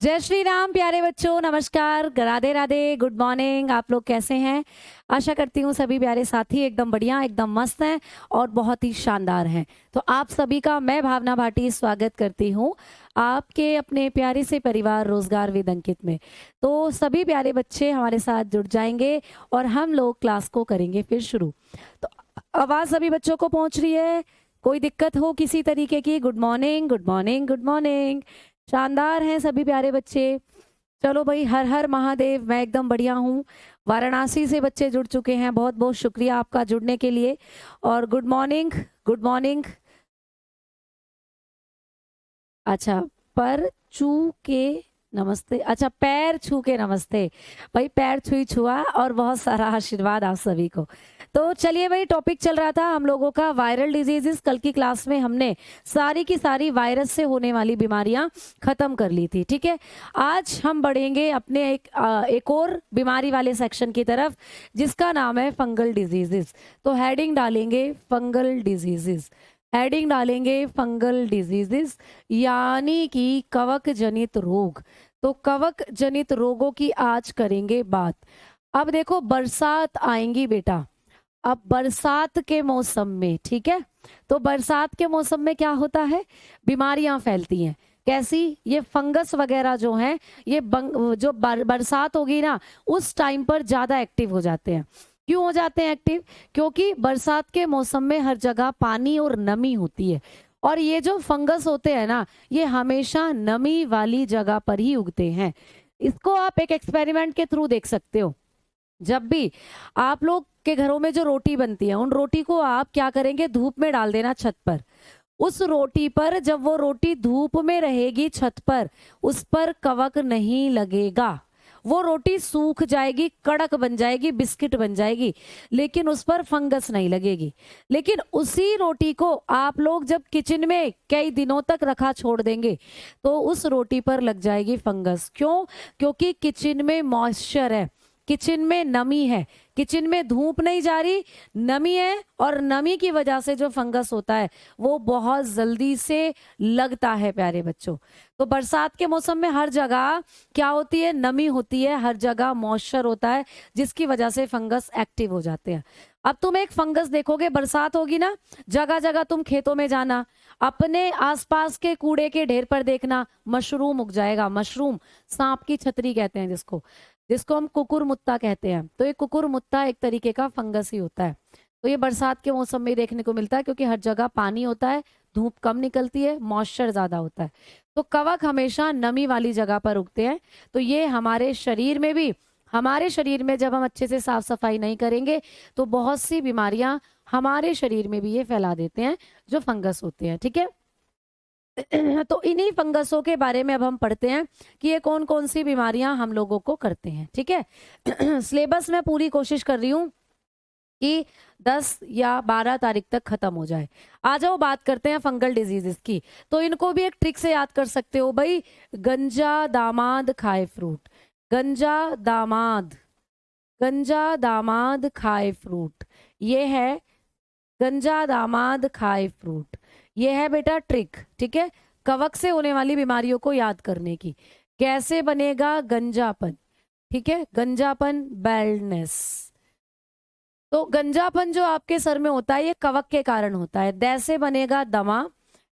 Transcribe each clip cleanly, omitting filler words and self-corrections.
जय श्री राम प्यारे बच्चों, नमस्कार, राधे राधे, गुड मॉर्निंग। आप लोग कैसे हैं? आशा करती हूँ सभी प्यारे साथी एकदम बढ़िया, एकदम मस्त हैं और बहुत ही शानदार हैं। तो आप सभी का मैं भावना भाटी स्वागत करती हूँ आपके अपने प्यारे से परिवार रोजगार विद अंकित में। तो सभी प्यारे बच्चे हमारे साथ जुड़ जाएंगे और हम लोग क्लास को करेंगे फिर शुरू। तो आवाज़ सभी बच्चों को पहुँच रही है? कोई दिक्कत हो किसी तरीके की? Good morning, good morning, good morning. शानदार हैं सभी प्यारे बच्चे। चलो भाई, हर हर महादेव। मैं एकदम बढ़िया हूँ। वाराणसी से बच्चे जुड़ चुके हैं, बहुत बहुत शुक्रिया आपका जुड़ने के लिए। और गुड मॉर्निंग, गुड मॉर्निंग। अच्छा, पर छू के नमस्ते। अच्छा, पैर छू के नमस्ते। भाई पैर छुई छुआ और बहुत सारा आशीर्वाद आप सभी को। तो चलिए भाई, टॉपिक चल रहा था हम लोगों का वायरल डिजीजेस। कल की क्लास में हमने सारी की सारी वायरस से होने वाली बीमारियां खत्म कर ली थी, ठीक है। आज हम बढ़ेंगे अपने एक और बीमारी वाले सेक्शन की तरफ, जिसका नाम है फंगल डिजीजेस। तो हेडिंग डालेंगे फंगल डिजीजेस, हेडिंग डालेंगे फंगल डिजीजेस, यानी कि कवक जनित रोग। तो कवक जनित रोगों की आज करेंगे बात। अब देखो, बरसात आएंगी बेटा। अब बरसात के मौसम में, ठीक है, तो बरसात के मौसम में क्या होता है? बीमारियां फैलती हैं। कैसी? ये फंगस वगैरह जो हैं, ये जो बरसात होगी ना, उस टाइम पर ज्यादा एक्टिव हो जाते हैं। क्यों हो जाते हैं एक्टिव? क्योंकि बरसात के मौसम में हर जगह पानी और नमी होती है, और ये जो फंगस होते हैं ना, ये हमेशा नमी वाली जगह पर ही उगते हैं। इसको आप एक एक्सपेरिमेंट के थ्रू देख सकते हो। जब भी आप लोग के घरों में जो रोटी बनती है, उन रोटी को आप क्या करेंगे, धूप में डाल देना छत पर। उस रोटी पर, जब वो रोटी धूप में रहेगी छत पर, उस पर कवक नहीं लगेगा। वो रोटी सूख जाएगी, कड़क बन जाएगी, बिस्किट बन जाएगी, लेकिन उस पर फंगस नहीं लगेगी। लेकिन उसी रोटी को आप लोग जब किचन में कई दिनों तक रखा छोड़ देंगे, तो उस रोटी पर लग जाएगी फंगस। क्यों? क्योंकि किचन में मॉइस्चर है, किचन में नमी है, किचन में धूप नहीं जा रही, नमी है, और नमी की वजह से जो फंगस होता है वो बहुत जल्दी से लगता है प्यारे बच्चों। तो बरसात के मौसम में हर जगह क्या होती है? नमी होती है, हर जगह मॉइस्चर होता है, जिसकी वजह से फंगस एक्टिव हो जाते हैं। अब तुम एक फंगस देखोगे, बरसात होगी ना, जगह जगह तुम खेतों में जाना, अपने आसपास के कूड़े के ढेर पर देखना, मशरूम उग जाएगा। मशरूम, सांप की छतरी कहते हैं जिसको, जिसको हम कुकुरमुत्ता कहते हैं। तो ये कुकुरमुत्ता एक तरीके का फंगस ही होता है। तो ये बरसात के मौसम में देखने को मिलता है, क्योंकि हर जगह पानी होता है, धूप कम निकलती है, मॉइस्चर ज्यादा होता है। तो कवक हमेशा नमी वाली जगह पर उगते हैं। तो ये हमारे शरीर में भी, हमारे शरीर में जब हम अच्छे से साफ सफाई नहीं करेंगे, तो बहुत सी बीमारियां हमारे शरीर में भी ये फैला देते हैं, जो फंगस होते हैं, ठीक है। तो इन्हीं फंगसों के बारे में अब हम पढ़ते हैं कि ये कौन कौन सी बीमारियां हम लोगों को करते हैं, ठीक है। सिलेबस में पूरी कोशिश कर रही हूँ कि 10 या 12 तारीख तक खत्म हो जाए। आ जाओ, बात करते हैं फंगल डिजीजेस की। तो इनको भी एक ट्रिक से याद कर सकते हो भाई। गंजा दामाद खाए फ्रूट, गंजा दामाद, गंजा दामाद खाए फ्रूट, ये है गंजा दामाद खाए फ्रूट। ये है बेटा ट्रिक, ठीक है, कवक से होने वाली बीमारियों को याद करने की। कैसे बनेगा गंजापन? ठीक है, गंजापन, बैल्डनेस। तो गंजापन जो आपके सर में होता है, ये कवक के कारण होता है। दैसे बनेगा दमा,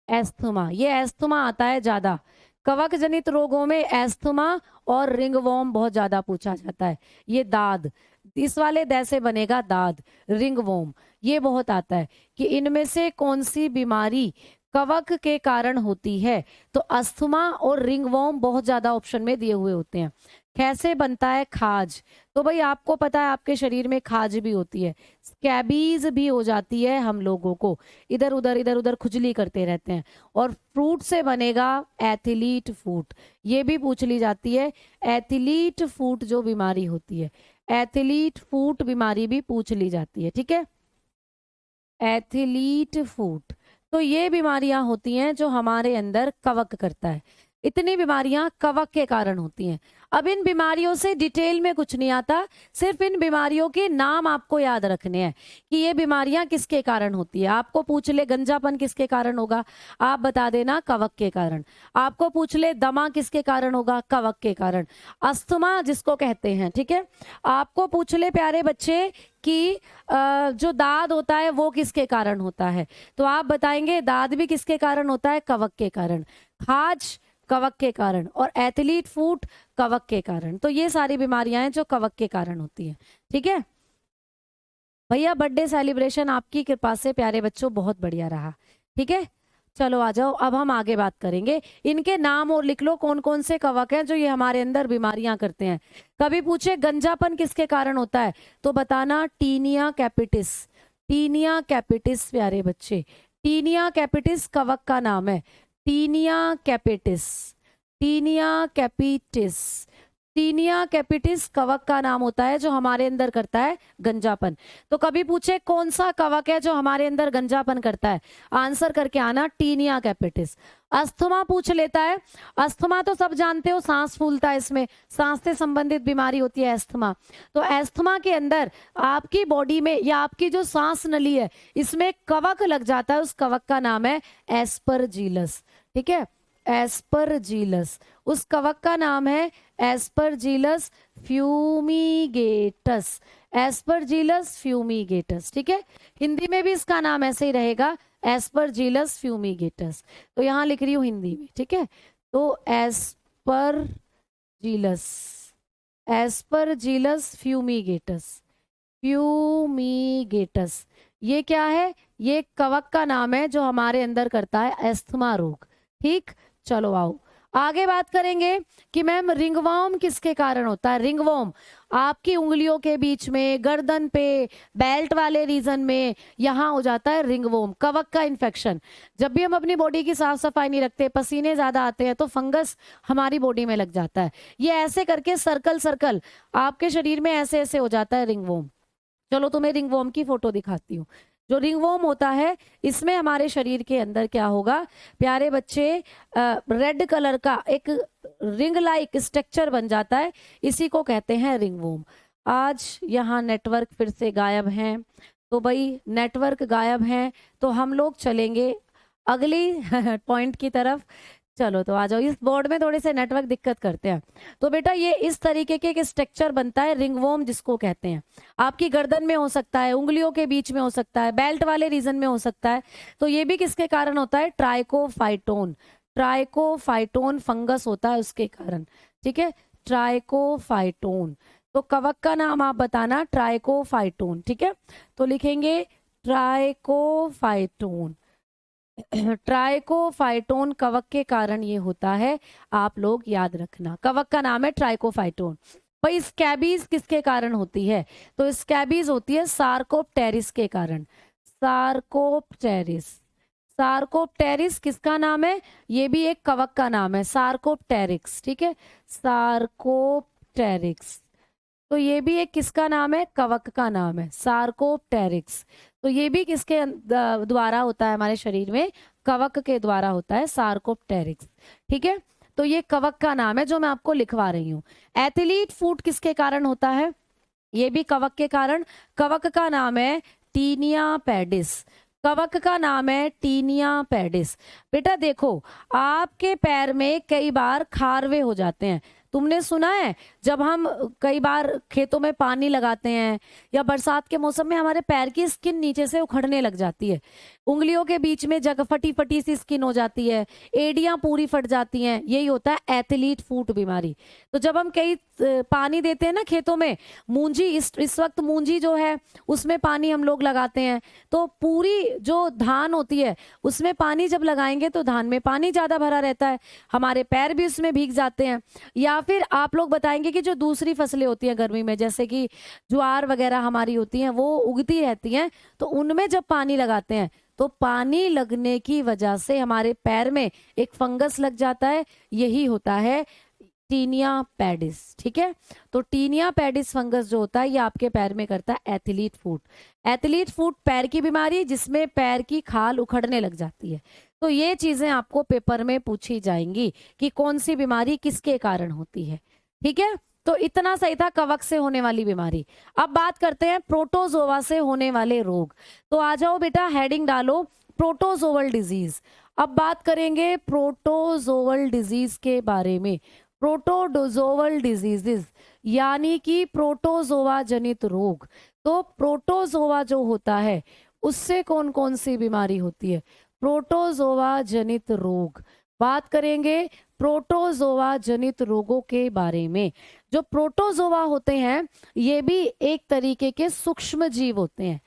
एस्थमा। ये एस्थमा आता है ज्यादा, कवक जनित रोगों में एस्थमा और रिंगवॉर्म बहुत ज्यादा पूछा जाता है। ये दाद, इस वाले दै से बनेगा दाद, रिंगवॉर्म, ये बहुत आता है कि इनमें से कौन सी बीमारी कवक के कारण होती है। तो अस्थमा और रिंगवॉर्म बहुत ज्यादा ऑप्शन में दिए हुए होते हैं। कैसे बनता है खाज? तो भाई आपको पता है आपके शरीर में खाज भी होती है, स्कैबीज भी हो जाती है हम लोगों को, इधर उधर खुजली करते रहते हैं। और फ्रूट से बनेगा एथिलीट फूट, ये भी पूछ ली जाती है। एथिलीट फूट जो बीमारी होती है, एथिलीट फूट बीमारी भी पूछ ली जाती है, ठीक है, एथिलीट फूट। तो ये बीमारियां होती हैं जो हमारे अंदर कवक करता है। इतनी बीमारियां कवक के कारण होती हैं। अब इन बीमारियों से डिटेल में कुछ नहीं आता, सिर्फ इन बीमारियों के नाम आपको याद रखने हैं कि ये बीमारियां किसके कारण होती है। आपको पूछ ले गंजापन किसके कारण होगा, आप बता देना कवक के कारण। आपको पूछ ले दमा किसके कारण होगा, कवक के कारण। अस्थमा जिसको कहते हैं, ठीक है। आपको पूछ ले प्यारे बच्चे कि जो दाद होता है वो किसके कारण होता है, तो आप बताएंगे दाद भी किसके कारण होता है, कवक के कारण। खाज कवक के कारण, और एथलीट फूट कवक के कारण। तो ये सारी बीमारियां हैं जो कवक के कारण होती हैं, ठीक है भैया। बर्थडे सेलिब्रेशन आपकी कृपा से प्यारे बच्चों बहुत बढ़िया रहा, ठीक है। चलो आ जाओ, अब हम आगे बात करेंगे। इनके नाम और लिख लो कौन कौन से कवक हैं जो ये हमारे अंदर बीमारियां करते हैं। कभी पूछे गंजापन किसके कारण होता है, तो बताना टीनिया कैपिटिस। टीनिया कैपिटिस प्यारे बच्चे, टीनिया कैपिटिस कवक का नाम है। Tinea capitis, tinea capitis, tinea capitis कवक का नाम होता है जो हमारे अंदर करता है गंजापन। तो कभी पूछे कौन सा कवक है जो हमारे अंदर गंजापन करता है, आंसर करके आना टीनिया कैपिटिस। अस्थमा पूछ लेता है, अस्थमा तो सब जानते हो, सांस फूलता है, इसमें सांस से संबंधित बीमारी होती है अस्थमा। तो अस्थमा के अंदर आपकी बॉडी में या आपकी जो सांस नली है इसमें कवक लग जाता है, उस कवक का नाम है एस्परजीलस, ठीक है। एस्परजीलस, उस कवक का नाम है एस्परजीलस फ्यूमिगेटस। एस्परजीलस फ्यूमिगेटस, ठीक है। हिंदी में भी इसका नाम ऐसे ही रहेगा, एस्परजीलस फ्यूमिगेटस। तो यहां लिख रही हूं हिंदी में, ठीक है। तो एस्परजीलस, एस्परजीलस फ्यूमिगेटस, फ्यूमिगेटस, ये क्या है, ये कवक का नाम है जो हमारे अंदर करता है अस्थमा रोग, ठीक। चलो आओ आगे बात करेंगे कि मैम रिंगवॉर्म किसके कारण होता है। रिंगवॉर्म आपकी उंगलियों के बीच में, गर्दन पे, बेल्ट वाले रीजन में, यहाँ हो जाता है रिंगवॉर्म, कवक का इन्फेक्शन। जब भी हम अपनी बॉडी की साफ सफाई नहीं रखते, पसीने ज्यादा आते हैं, तो फंगस हमारी बॉडी में लग जाता है। ये ऐसे करके सर्कल सर्कल आपके शरीर में ऐसे ऐसे हो जाता है रिंगवॉर्म। चलो तुम्हें रिंगवॉर्म की फोटो दिखाती हूँ। जो रिंगवॉर्म होता है इसमें हमारे शरीर के अंदर क्या होगा प्यारे बच्चे, रेड कलर का एक रिंग लाइक स्ट्रक्चर बन जाता है, इसी को कहते हैं रिंगवॉर्म। आज यहाँ नेटवर्क फिर से गायब हैं, तो भाई नेटवर्क गायब हैं तो हम लोग चलेंगे अगली पॉइंट की तरफ। चलो तो आ जाओ, इस बोर्ड में थोड़े से नेटवर्क दिक्कत करते हैं। तो बेटा ये इस तरीके के एक स्ट्रक्चर बनता है रिंगवॉर्म जिसको कहते हैं। आपकी गर्दन में हो सकता है, उंगलियों के बीच में हो सकता है, बेल्ट वाले रीजन में हो सकता है। तो ये भी किसके कारण होता है, ट्राइकोफाइटोन, ट्राइकोफाइटोन फंगस होता है उसके कारण, ठीक है। ट्राइकोफाइटोन, तो कवक का नाम आप बताना ट्राइकोफाइटोन, ठीक है। तो लिखेंगे ट्राइकोफाइटोन, ट्राइकोफाइटोन कवक के कारण ये होता है, आप लोग याद रखना, कवक का नाम है ट्राइकोफाइटोन। भाई स्कैबीज किसके कारण होती है, तो स्कैबीज होती है सार्कोप्टेरिस के कारण। सार्कोप्टेरिस, सार्कोप्टेरिस किसका नाम है, ये भी एक कवक का नाम है, सार्कोप्टेरिक्स, ठीक है। सार्कोप्टेरिक्स, तो ये भी एक किसका नाम है, कवक का नाम है, सार्कोप्टेरिक्स। तो ये भी किसके द्वारा होता है, हमारे शरीर में कवक के द्वारा होता है, सार्कोप्टेरिक्स, ठीक है। तो ये कवक का नाम है जो मैं आपको लिखवा रही हूँ। एथलीट फूट किसके कारण होता है, ये भी कवक के कारण, कवक का नाम है टीनिया पेडिस, कवक का नाम है टीनिया पेडिस। बेटा देखो आपके पैर में कई बार खारवे हो जाते हैं, तुमने सुना है जब हम कई बार खेतों में पानी लगाते हैं या बरसात के मौसम में हमारे पैर की स्किन नीचे से उखड़ने लग जाती है, उंगलियों के बीच में जगह फटी फटी सी स्किन हो जाती है, एड़ियां पूरी फट जाती हैं, यही होता है एथलीट फूट बीमारी। तो जब हम कई पानी देते हैं ना खेतों में, मूंजी इस वक्त मूंजी जो है उसमें पानी हम लोग लगाते हैं, तो पूरी जो धान होती है उसमें पानी जब लगाएंगे तो धान में पानी ज्यादा भरा रहता है, हमारे पैर भी उसमें भीग जाते हैं। या फिर आप लोग बताएंगे कि जो दूसरी फसलें होती हैं गर्मी में, जैसे कि ज्वार वगैरह हमारी होती हैं, वो उगती रहती हैं, तो उनमें जब पानी लगाते हैं तो पानी लगने की वजह से हमारे पैर में एक फंगस लग जाता है, यही होता है टीनिया पैडिस, ठीक है। तो टीनिया पैडिस फंगस जो होता है ये आपके पैर में करता है एथलीट फुट। एथलीट फुट पैर की बीमारी है जिसमें पैर की खाल उखड़ने लग जाती है। तो ये चीजें आपको पेपर में पूछी जाएंगी कि कौन सी बीमारी किसके कारण होती है, ठीक है। तो इतना सही था कवक से होने वाली बीमारी। अब बात करते हैं प्रोटोजोआ से होने वाले रोग। तो आ जाओ बेटा, हेडिंग डालो प्रोटोजोअल डिजीज। अब बात करेंगे प्रोटोजोअल डिजीज के बारे में। प्रोटोजोअल डिजीजेस यानी कि प्रोटोजोआ जनित रोग। तो प्रोटोजोआ जो होता है उससे कौन कौन सी बीमारी होती है? प्रोटोजोआ जनित रोग। बात करेंगे प्रोटोजोआ जनित रोगों के बारे में। जो प्रोटोजोआ होते हैं ये भी एक तरीके के सूक्ष्म जीव होते हैं।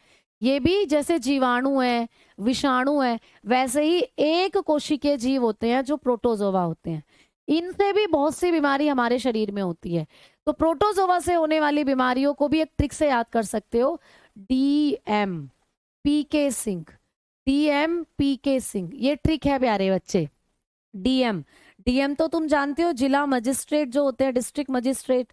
ये भी जैसे जीवाणु है, विषाणु है, वैसे ही एक कोशिकीय जीव होते हैं जो प्रोटोजोआ होते हैं। इनसे भी बहुत सी बीमारी हमारे शरीर में होती है। तो प्रोटोजोआ से होने वाली बीमारियों को भी एक ट्रिक से याद कर सकते हो, DM PK Singh. DM PK Singh, ये ट्रिक है प्यारे बच्चे। DM तो तुम जानते हो, जिला मजिस्ट्रेट जो होते हैं, डिस्ट्रिक्ट मजिस्ट्रेट।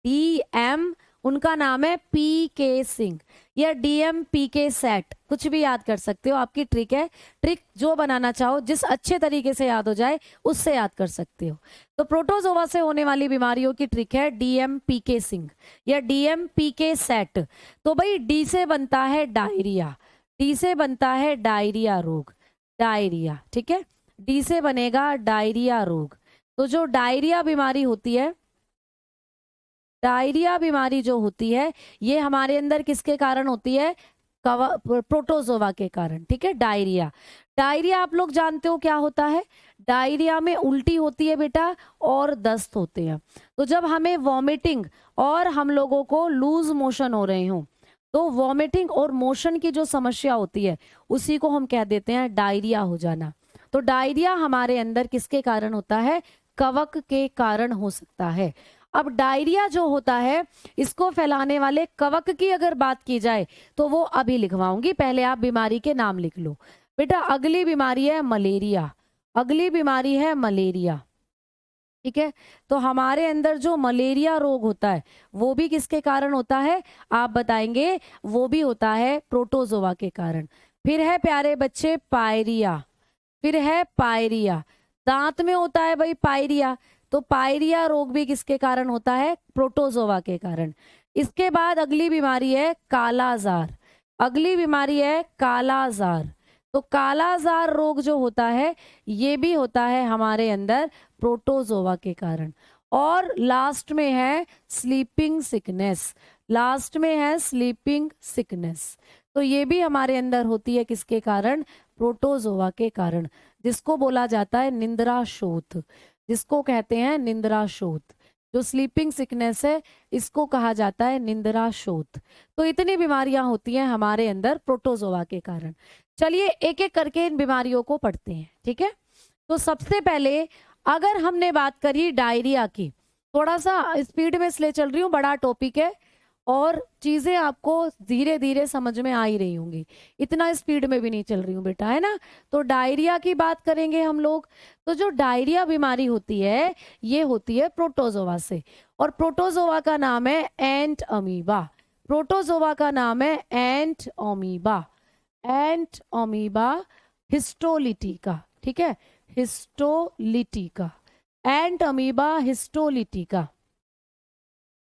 DM उनका नाम है PK सिंह या DM PK सेट, कुछ भी याद कर सकते हो, आपकी ट्रिक है। ट्रिक जो बनाना चाहो, जिस अच्छे तरीके से याद हो जाए उससे याद कर सकते हो। तो प्रोटोजोआ से होने वाली बीमारियों की ट्रिक है DM PK सिंह या DM PK सेट। तो भाई D से बनता है डायरिया, D से बनता है डायरिया रोग, डायरिया, ठीक है। D से बनेगा डायरिया रोग। तो जो डायरिया बीमारी होती है, डायरिया बीमारी जो होती है ये हमारे अंदर किसके कारण होती है? प्रोटोजोआ के कारण, ठीक है। डायरिया, डायरिया आप लोग जानते हो क्या होता है? डायरिया में उल्टी होती है बेटा और दस्त होते हैं। तो जब हमें वॉमिटिंग और हम लोगों को लूज मोशन हो रहे हो, तो वॉमिटिंग और मोशन की जो समस्या होती है उसी को हम कह देते हैं डायरिया हो जाना। तो डायरिया हमारे अंदर किसके कारण होता है? कवक के कारण हो सकता है। अब डायरिया जो होता है इसको फैलाने वाले कवक की अगर बात की जाए तो वो अभी लिखवाऊंगी, पहले आप बीमारी के नाम लिख लो बेटा। अगली बीमारी है मलेरिया, अगली बीमारी है मलेरिया, ठीक है। तो हमारे अंदर जो मलेरिया रोग होता है वो भी किसके कारण होता है? आप बताएंगे, वो भी होता है प्रोटोजोआ के कारण। फिर है प्यारे बच्चे पायरिया, फिर है पायरिया, दांत में होता है भाई पायरिया। तो पायरिया रोग भी किसके कारण होता है? प्रोटोजोआ के कारण। इसके बाद अगली बीमारी है कालाजार, अगली बीमारी है कालाजार। तो कालाजार रोग जो होता है ये भी होता है हमारे अंदर प्रोटोजोआ के कारण। और लास्ट में है स्लीपिंग सिकनेस, लास्ट में है स्लीपिंग सिकनेस। तो ये भी हमारे अंदर होती है किसके कारण? प्रोटोजोआ के कारण, जिसको बोला जाता है निंद्रा शोथ, जिसको कहते हैं निंद्रा शोथ। जो स्लीपिंग सिकनेस है इसको कहा जाता है निंद्रा शोथ। तो इतनी बीमारियां होती हैं हमारे अंदर प्रोटोजोआ के कारण। चलिए एक एक करके इन बीमारियों को पढ़ते हैं, ठीक है। तो सबसे पहले अगर हमने बात करी डायरिया की, थोड़ा सा स्पीड में इसलिए चल रही हूँ, बड़ा टॉपिक है और चीजें आपको धीरे धीरे समझ में आ ही रही होंगी, इतना स्पीड में भी नहीं चल रही हूँ बेटा, है ना। तो डायरिया की बात करेंगे हम लोग। तो जो डायरिया बीमारी होती है ये होती है प्रोटोजोआ से, और प्रोटोजोआ का नाम है एंट अमीबा। प्रोटोजोआ का नाम है एंट अमीबा, एंट अमीबा हिस्टोलिटिका, ठीक है, हिस्टोलिटिका, एंट अमीबा हिस्टोलिटिका।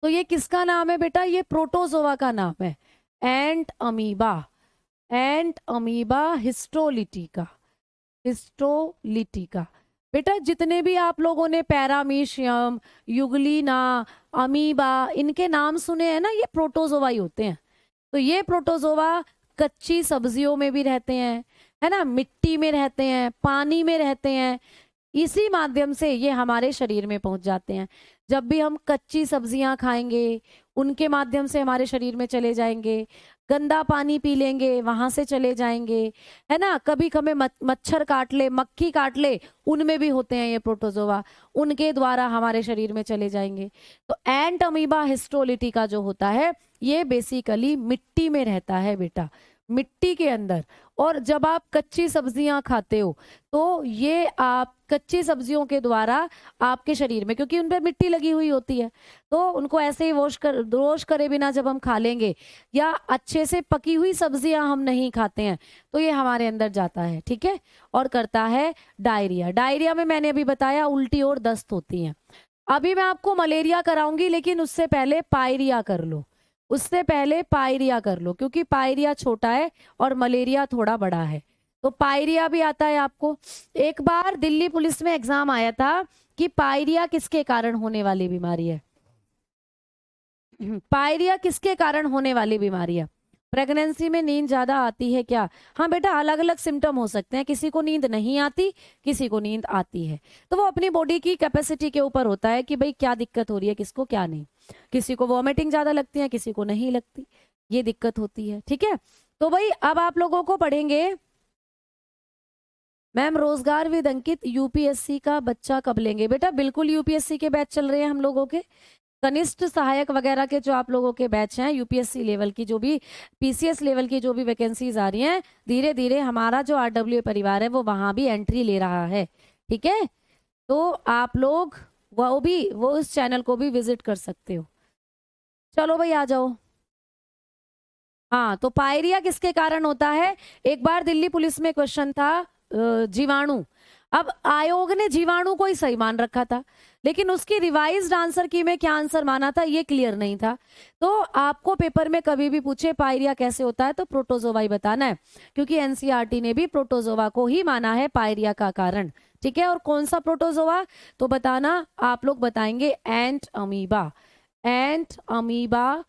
तो ये किसका नाम है बेटा? ये प्रोटोजोआ का नाम है, एंट अमीबा, एंट अमीबा हिस्टोलिटिका, हिस्टोलिटिका। बेटा जितने भी आप लोगों ने पैरामीशियम, युगलीना, अमीबा इनके नाम सुने हैं ना, ये प्रोटोजोआ ही होते हैं। तो ये प्रोटोजोआ कच्ची सब्जियों में भी रहते हैं, है ना, मिट्टी में रहते हैं, पानी में रहते हैं, इसी माध्यम से ये हमारे शरीर में पहुंच जाते हैं। जब भी हम कच्ची सब्जियां खाएंगे उनके माध्यम से हमारे शरीर में चले जाएंगे, गंदा पानी पी लेंगे वहां से चले जाएंगे, है ना। कभी हमें मच्छर काट ले, मक्खी काट ले, उनमें भी होते हैं ये प्रोटोजोआ, उनके द्वारा हमारे शरीर में चले जाएंगे। तो एंट अमीबा हिस्टोलिटिका जो होता है ये बेसिकली मिट्टी में रहता है बेटा, मिट्टी के अंदर। और जब आप कच्ची सब्जियां खाते हो तो ये आप कच्ची सब्जियों के द्वारा आपके शरीर में, क्योंकि उन पे मिट्टी लगी हुई होती है, तो उनको ऐसे ही वॉश करे बिना जब हम खा लेंगे, या अच्छे से पकी हुई सब्जियां हम नहीं खाते हैं, तो ये हमारे अंदर जाता है, ठीक है, और करता है डायरिया। डायरिया में मैंने अभी बताया उल्टी और दस्त होती है। अभी मैं आपको मलेरिया कराऊंगी, लेकिन उससे पहले पायरिया कर लो, उससे पहले पायरिया कर लो, क्योंकि पायरिया छोटा है और मलेरिया थोड़ा बड़ा है। तो पायरिया भी आता है आपको। एक बार दिल्ली पुलिस में एग्जाम आया था कि पायरिया किसके कारण होने वाली बीमारी है। पायरिया किसके कारण होने वाली बीमारी है? प्रेगनेंसी में नींद ज्यादा आती है क्या? हाँ बेटा, अलग अलग सिम्टम हो सकते हैं, किसी को नींद नहीं आती, किसी को नींद आती है, तो वो अपनी बॉडी की कैपेसिटी के ऊपर होता है कि भाई क्या दिक्कत हो रही है, किसको क्या नहीं। किसी को वॉमिटिंग ज्यादा लगती है, किसी को नहीं लगती, ये दिक्कत होती है, ठीक है। तो भाई अब आप लोगों को पढ़ेंगे मैम रोजगार विद अंकित यूपीएससी का बच्चा कब लेंगे? बेटा बिल्कुल यूपीएससी के बैच चल रहे हैं हम लोगों के, कनिष्ठ सहायक वगैरह के जो आप लोगों के बैच हैं, यूपीएससी लेवल की जो भी, पीसीएस लेवल की जो भी वैकेंसीज आ रही हैं, धीरे धीरे हमारा जो आरडब्ल्यू परिवार है वो वहां भी एंट्री ले रहा है, ठीक है। तो आप लोग वो उस चैनल को भी विजिट कर सकते हो। चलो भाई आ जाओ। हाँ, तो पायरिया किसके कारण होता है? एक बार दिल्ली पुलिस में क्वेश्चन था जीवाणु। अब आयोग ने जीवाणु को ही सही मान रखा था, लेकिन उसकी रिवाइज्ड आंसर की में क्या आंसर माना था ये क्लियर नहीं था। तो आपको पेपर में कभी भी पूछे पायरिया कैसे होता है तो प्रोटोजोवा ही बताना है, क्योंकि एनसीईआरटी ने भी प्रोटोजोवा को ही माना है पायरिया का कारण, ठीक है। और कौन सा प्रोटोजोवा तो बताना, आप लोग बताएंगे एंट अमीबा, एंट अमीबा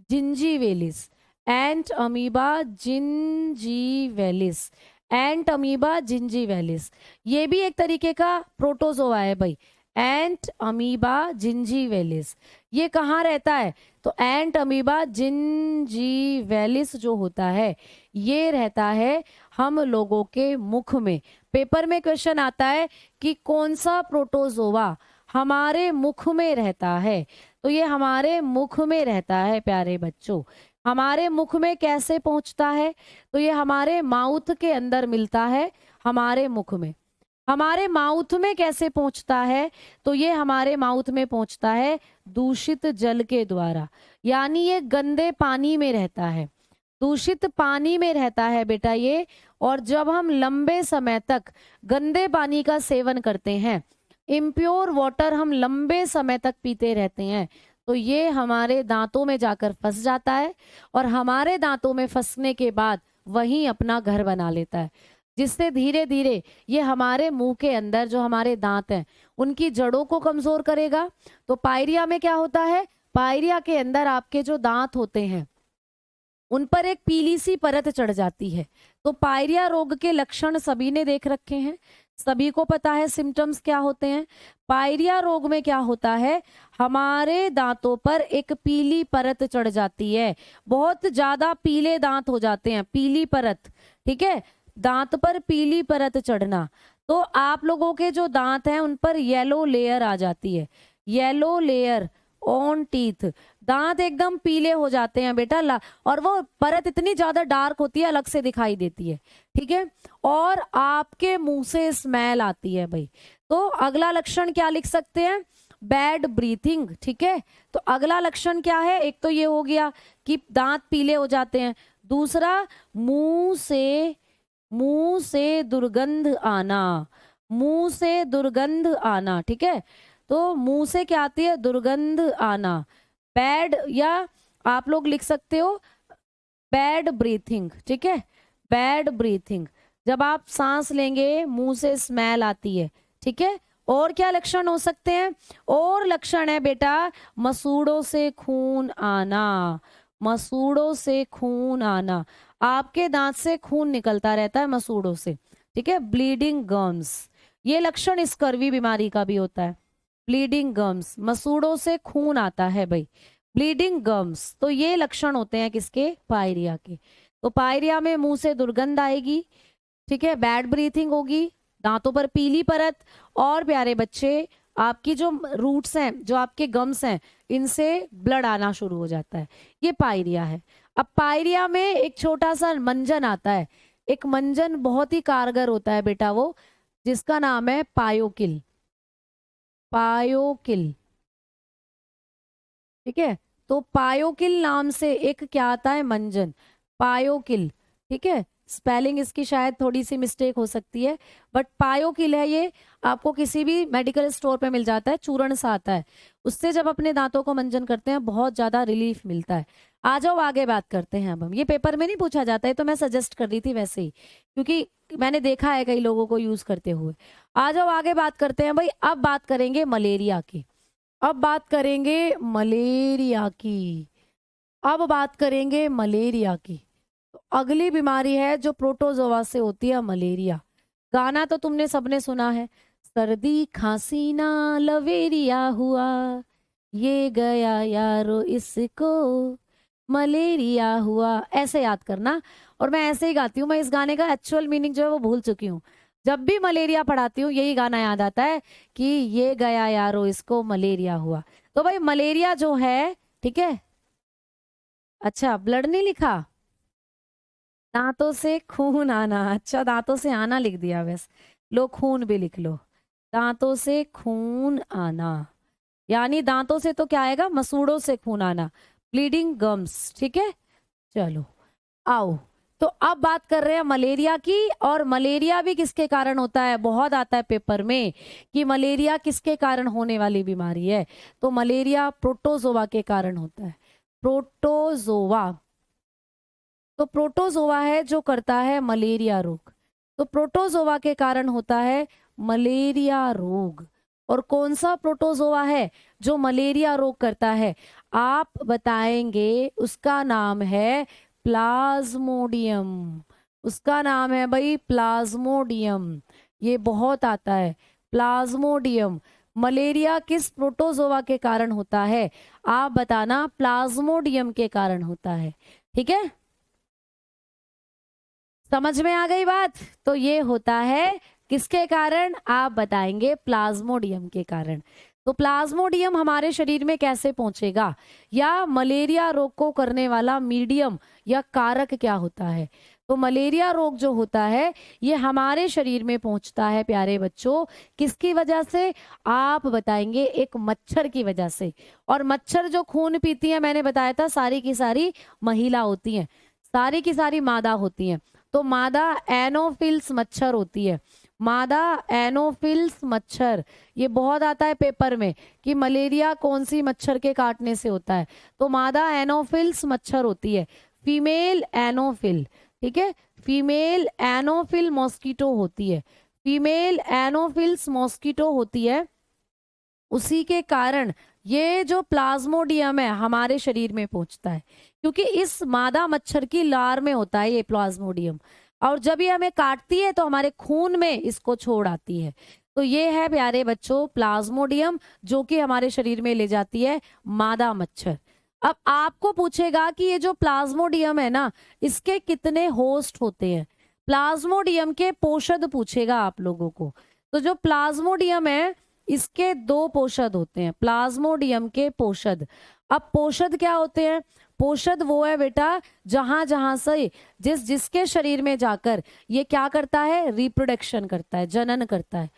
जिंजीवेलिस, एंट अमीबा जिंजीवेलिस, एंट अमीबा जिंजीवेलिस, ये भी एक तरीके का प्रोटोजोआ है भाई। एंट अमीबा जिंजीवेलिस ये कहाँ रहता है? तो एंट अमीबा जिंजीवेलिस जो होता है ये रहता है हम लोगों के मुख में। पेपर में क्वेश्चन आता है कि कौन सा प्रोटोजोआ हमारे मुख में रहता है, तो ये हमारे मुख में रहता है प्यारे बच्चों। हमारे मुख में कैसे पहुंचता है? तो ये हमारे माउथ के अंदर मिलता है, हमारे मुख में। हमारे माउथ में कैसे पहुंचता है? तो ये हमारे माउथ में पहुंचता है दूषित जल के द्वारा, यानी ये गंदे पानी में रहता है, दूषित पानी में रहता है बेटा ये। और जब हम लंबे समय तक गंदे पानी का सेवन करते हैं, इम्प्योर वाटर हम लंबे समय तक पीते रहते हैं, तो ये हमारे दांतों में जाकर फंस जाता है, और हमारे दांतों में फंसने के बाद वहीं अपना घर बना लेता है, जिससे धीरे धीरे ये हमारे मुंह के अंदर जो हमारे दांत हैं उनकी जड़ों को कमजोर करेगा। तो पायरिया में क्या होता है? पायरिया के अंदर आपके जो दांत होते हैं उन पर एक पीली सी परत चढ़ जाती है। तो पायरिया रोग के लक्षण सभी ने देख रखे हैं, सभी को पता है सिम्टम्स क्या होते हैं। पायरिया रोग में क्या होता है? हमारे दांतों पर एक पीली परत चढ़ जाती है, बहुत ज्यादा पीले दांत हो जाते हैं, पीली परत, ठीक है, दांत पर पीली परत चढ़ना। तो आप लोगों के जो दांत हैं उन पर येलो लेयर आ जाती है, येलो लेयर ऑन टीथ, दांत एकदम पीले हो जाते हैं बेटा, और वो परत इतनी ज्यादा डार्क होती है, अलग से दिखाई देती है, ठीक है। और आपके मुंह से स्मेल आती है भाई। तो अगला लक्षण क्या लिख सकते हैं? बैड ब्रीथिंग, ठीक है। तो अगला लक्षण क्या है? एक तो ये हो गया कि दांत पीले हो जाते हैं, दूसरा मुंह से दुर्गंध आना, मुंह से दुर्गंध आना, ठीक है। तो मुंह से क्या आती है? दुर्गंध आना। बैड, या आप लोग लिख सकते हो बैड ब्रीथिंग, ठीक है, बैड ब्रीथिंग, जब आप सांस लेंगे मुंह से स्मेल आती है, ठीक है। और क्या लक्षण हो सकते हैं? और लक्षण है बेटा मसूड़ों से खून आना, मसूड़ों से खून आना, आपके दांत से खून निकलता रहता है मसूड़ों से, ठीक है। ब्लीडिंग गम्स, ये लक्षण स्कर्वी बीमारी का भी होता है, ब्लीडिंग गम्स, मसूड़ों से खून आता है भाई, ब्लीडिंग गम्स। तो ये लक्षण होते हैं किसके? पायरिया के। तो पायरिया में मुंह से दुर्गंध आएगी, ठीक है, बैड ब्रीथिंग होगी, दांतों पर पीली परत, और प्यारे बच्चे आपकी जो रूट्स हैं, जो आपके गम्स हैं, इनसे ब्लड आना शुरू हो जाता है, ये पायरिया है। अब पायरिया में एक छोटा सा मंजन आता है, एक मंजन बहुत ही कारगर होता है बेटा वो, जिसका नाम है पायोकिल। पायोकिल, ठीक है। तो पायोकिल नाम से एक क्या आता है, मंजन, पायोकिल, ठीक है। स्पेलिंग इसकी शायद थोड़ी सी मिस्टेक हो सकती है, बट पायोकिल है ये। आपको किसी भी मेडिकल स्टोर पे मिल जाता है, चूर्ण सा आता है, उससे जब अपने दांतों को मंजन करते हैं बहुत ज्यादा रिलीफ मिलता है। आ जाओ आगे बात करते हैं। अब हम, ये पेपर में नहीं पूछा जाता है तो मैं सजेस्ट कर रही थी वैसे ही, क्योंकि मैंने देखा है कई लोगों को यूज करते हुए। आ जाओ आगे बात करते हैं भाई। अब बात करेंगे मलेरिया की, अब बात करेंगे मलेरिया की, अब बात करेंगे मलेरिया की। तो अगली बीमारी है जो प्रोटोजोआ से होती है, मलेरिया। गाना तो तुमने सबने सुना है, सर्दी खांसी ना लवेरिया हुआ, ये गया यारो इसको मलेरिया हुआ, ऐसे याद करना। और मैं ऐसे ही गाती हूँ, मैं इस गाने का एक्चुअल मीनिंग जो है वो भूल चुकी हूँ। जब भी मलेरिया पढ़ाती हूँ यही गाना याद आता है कि ये गया यारो इसको मलेरिया हुआ। तो भाई मलेरिया जो है, ठीक है। अच्छा, ब्लड नहीं लिखा, दांतों से खून आना। अच्छा, दांतों से आना लिख दिया, बस लो खून भी लिख लो। दांतों से खून आना, यानी दांतों से तो क्या आएगा, मसूड़ों से खून आना, ब्लीडिंग गम्स, ठीक है। चलो आओ, तो अब बात कर रहे हैं मलेरिया की। और मलेरिया भी किसके कारण होता है, बहुत आता है पेपर में कि मलेरिया किसके कारण होने वाली बीमारी है। तो मलेरिया प्रोटोजोआ के कारण होता है, प्रोटोजोआ। तो प्रोटोजोआ है जो करता है मलेरिया रोग। तो प्रोटोजोआ के कारण होता है मलेरिया रोग। और कौन सा प्रोटोजोआ है जो मलेरिया रोग करता है, आप बताएंगे। उसका नाम है प्लाज्मोडियम, उसका नाम है भाई प्लाज्मोडियम। ये बहुत आता है, प्लाज्मोडियम। मलेरिया किस प्रोटोजोआ के कारण होता है, आप बताना, प्लाज्मोडियम के कारण होता है, ठीक है। समझ में आ गई बात। तो ये होता है किसके कारण, आप बताएंगे, प्लाज्मोडियम के कारण। तो प्लाज्मोडियम हमारे शरीर में कैसे पहुंचेगा, या मलेरिया रोग को करने वाला मीडियम या कारक क्या होता है। तो मलेरिया रोग जो होता है ये हमारे शरीर में पहुंचता है प्यारे बच्चों, किसकी वजह से, आप बताएंगे, एक मच्छर की वजह से। और मच्छर जो खून पीती है, मैंने बताया था सारी की सारी महिला होती हैं, सारी की सारी मादा होती हैं। तो मादा एनोफिल्स मच्छर होती है, मादा एनोफिल्स मच्छर। ये बहुत आता है पेपर में कि मलेरिया कौन सी मच्छर के काटने से होता है। तो मादा एनोफिल्स मच्छर होती है, फीमेल एनोफिल, ठीक है। फीमेल एनोफिल मॉस्किटो होती है, फीमेल एनोफिल्स मॉस्किटो होती है। उसी के कारण ये जो प्लाज्मोडियम है हमारे शरीर में पहुंचता है, क्योंकि इस मादा मच्छर की लार में होता है ये प्लाज्मोडियम। और जब ये हमें काटती है तो हमारे खून में इसको छोड़ आती है। तो ये है प्यारे बच्चों प्लाज्मोडियम, जो कि हमारे शरीर में ले जाती है मादा मच्छर। अब आपको पूछेगा कि ये जो प्लाज्मोडियम है ना, इसके कितने होस्ट होते हैं। प्लाज्मोडियम के पोषद पूछेगा आप लोगों को। तो जो प्लाज्मोडियम है इसके दो पोषद होते हैं, प्लाज्मोडियम के पोषद। अब पोषद क्या होते हैं, पोषद वो है बेटा जहां जहां से जिस जिसके शरीर में जाकर ये क्या करता है, रिप्रोडक्शन करता है, जनन करता है।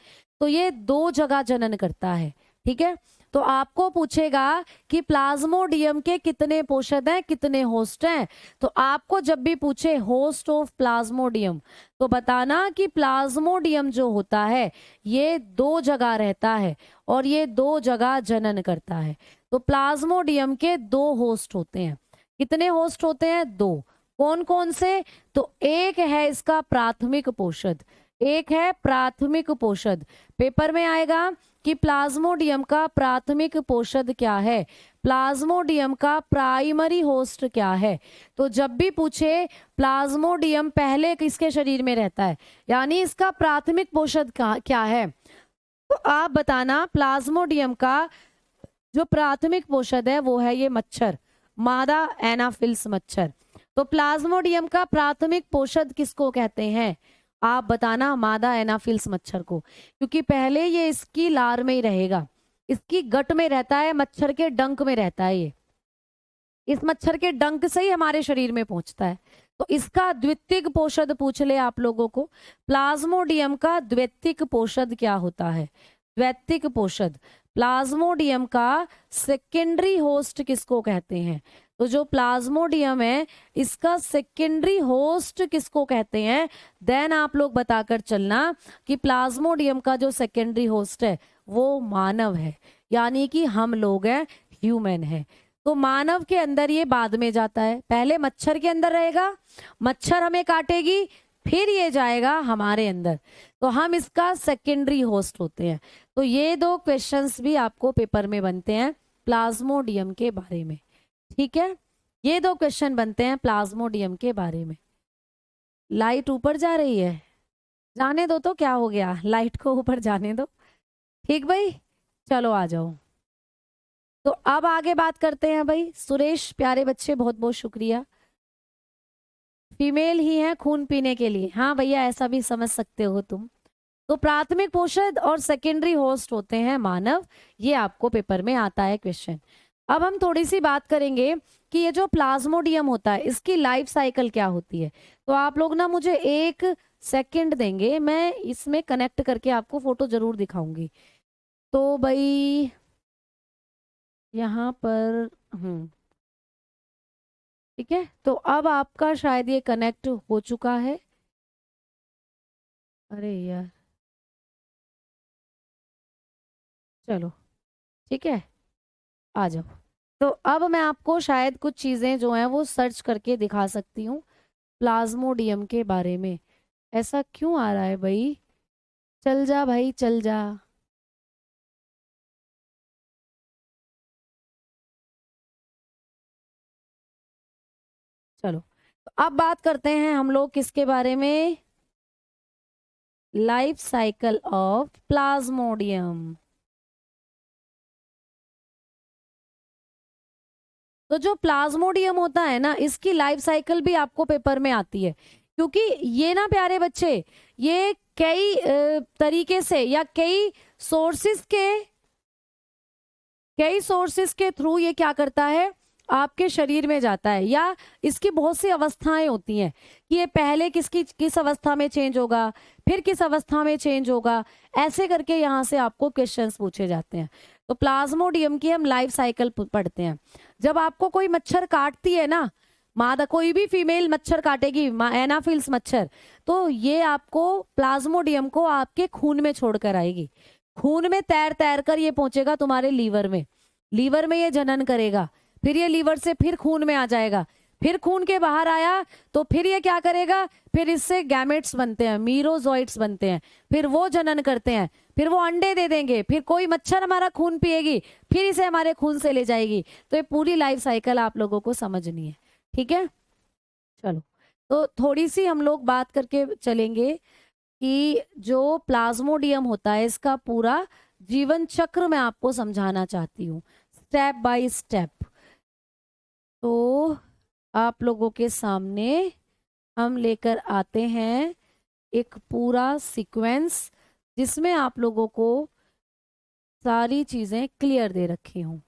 तो ये दो जगह जनन करता है, ठीक है। तो आपको पूछेगा कि प्लाज्मोडियम के कितने पोषद हैं, कितने होस्ट हैं। तो आपको जब भी पूछे होस्ट ऑफ प्लाज्मोडियम, तो बताना कि प्लाज्मोडियम जो होता है ये दो जगह रहता है और ये दो जगह जनन करता है। तो प्लाज्मोडियम के दो होस्ट होते हैं। कितने होस्ट होते हैं, दो। कौन कौन से, तो एक है इसका प्राथमिक पोषद, एक है प्राथमिक पोषद। पेपर में आएगा कि प्लाज्मोडियम का प्राथमिक पोषद क्या है, प्लाज्मोडियम का प्राइमरी होस्ट क्या है। तो जब भी पूछे प्लाज्मोडियम पहले किसके शरीर में रहता है, यानी इसका प्राथमिक पोषद क्या है, तो आप बताना प्लाज्मोडियम का जो प्राथमिक पोषद है वो है ये मच्छर, मादा एनाफिल्स मच्छर। तो प्लाज्मोडियम का प्राथमिक पोषद किसको कहते हैं, आप बताना, मादा एनाफिल्स मच्छर को। क्योंकि पहले ये इसकी लार में ही रहेगा, इसकी गट में रहता है, मच्छर के डंक में रहता है ये, इस मच्छर के डंक से ही हमारे शरीर में पहुंचता है। तो इसका द्वितीयक पोषक पूछ ले आप लोगों को, प्लाज्मोडियम का द्वितीयक पोषक क्या होता है? द्वितीयक पोषक, प्लाज्मोडियम का सेकेंडरी होस्ट किसको कहते हैं? तो जो प्लाज्मोडियम है इसका सेकेंडरी होस्ट किसको कहते हैं? देन आप लोग बताकर चलना कि प्लाज्मोडियम का जो सेकेंडरी होस्ट है वो मानव है, यानी कि हम लोग हैं, ह्यूमन है। तो मानव के अंदर ये बाद में जाता है, पहले मच्छर के अंदर रहेगा, मच्छर हमें काटेगी, फिर ये जाएगा हमारे अंदर, तो हम इसका सेकेंडरी होस्ट होते हैं। तो ये 2 क्वेश्चंस भी आपको पेपर में बनते हैं प्लाज्मोडियम के बारे में, ठीक है? ये 2 क्वेश्चन बनते हैं प्लाज्मोडियम के बारे में। लाइट ऊपर जा रही है, जाने दो, तो क्या हो गया, लाइट को ऊपर जाने दो, ठीक भाई? चलो आ जाओ। तो अब आगे बात करते हैं भाई। सुरेश प्यारे बच्चे, बहुत बहुत शुक्रिया। फीमेल ही है खून पीने के लिए, हाँ भैया ऐसा भी समझ सकते हो तुम। तो प्राथमिक पोषक और सेकेंडरी होस्ट होते हैं मानव, ये आपको पेपर में आता है क्वेश्चन। अब हम थोड़ी सी बात करेंगे कि ये जो प्लाज्मोडियम होता है इसकी लाइफ साइकिल क्या होती है। तो आप लोग ना मुझे 1 सेकंड देंगे, मैं इसमें कनेक्ट करके आपको फोटो जरूर दिखाऊंगी। तो भाई यहाँ पर ठीक है, तो अब आपका शायद ये कनेक्ट हो चुका है। अरे यार, चलो ठीक है, आ जाओ। तो अब मैं आपको शायद कुछ चीजें जो हैं वो सर्च करके दिखा सकती हूँ प्लाज्मोडियम के बारे में। ऐसा क्यों आ रहा है भाई? चल जा भाई, चल जा। चलो, तो अब बात करते हैं हम लोग किसके बारे में? Life cycle of Plasmodium. तो जो प्लाज्मोडियम होता है ना, इसकी लाइफ साइकिल भी आपको पेपर में आती है, क्योंकि ये ना प्यारे बच्चे, ये कई तरीके से या कई सोर्सेस के थ्रू ये क्या करता है, आपके शरीर में जाता है, या इसकी बहुत सी अवस्थाएं होती हैं कि ये पहले किस अवस्था में चेंज होगा, फिर किस अवस्था में चेंज होगा, ऐसे करके यहाँ से आपको क्वेश्चंस पूछे जाते हैं। तो प्लाज्मोडियम की हम लाइफ साइकिल पढ़ते हैं। जब आपको कोई मच्छर काटती है ना, मादा कोई भी फीमेल मच्छर काटेगी, एनाफिल्स मच्छर, तो ये आपको प्लाज्मोडियम को आपके खून में छोड़कर आएगी। खून में तैर तैर कर ये पहुंचेगा तुम्हारे लीवर में, लीवर में ये जनन करेगा, फिर ये लीवर से फिर खून में आ जाएगा, फिर खून के बाहर आया तो फिर ये क्या करेगा, फिर इससे गैमेट्स बनते हैं, मीरोजोइट्स बनते हैं, फिर वो जनन करते हैं, फिर वो अंडे दे देंगे, फिर कोई मच्छर हमारा खून पिएगी, फिर इसे हमारे खून से ले जाएगी। तो ये पूरी लाइफ साइकिल आप लोगों को समझनी है, ठीक है? चलो, तो थोड़ी सी हम लोग बात करके चलेंगे कि जो प्लाज्मोडियम होता है इसका पूरा जीवन चक्र मैं आपको समझाना चाहती हूँ स्टेप बाय स्टेप। तो आप लोगों के सामने हम लेकर आते हैं एक पूरा सीक्वेंस जिसमें आप लोगों को सारी चीज़ें क्लियर दे रखी हूँ।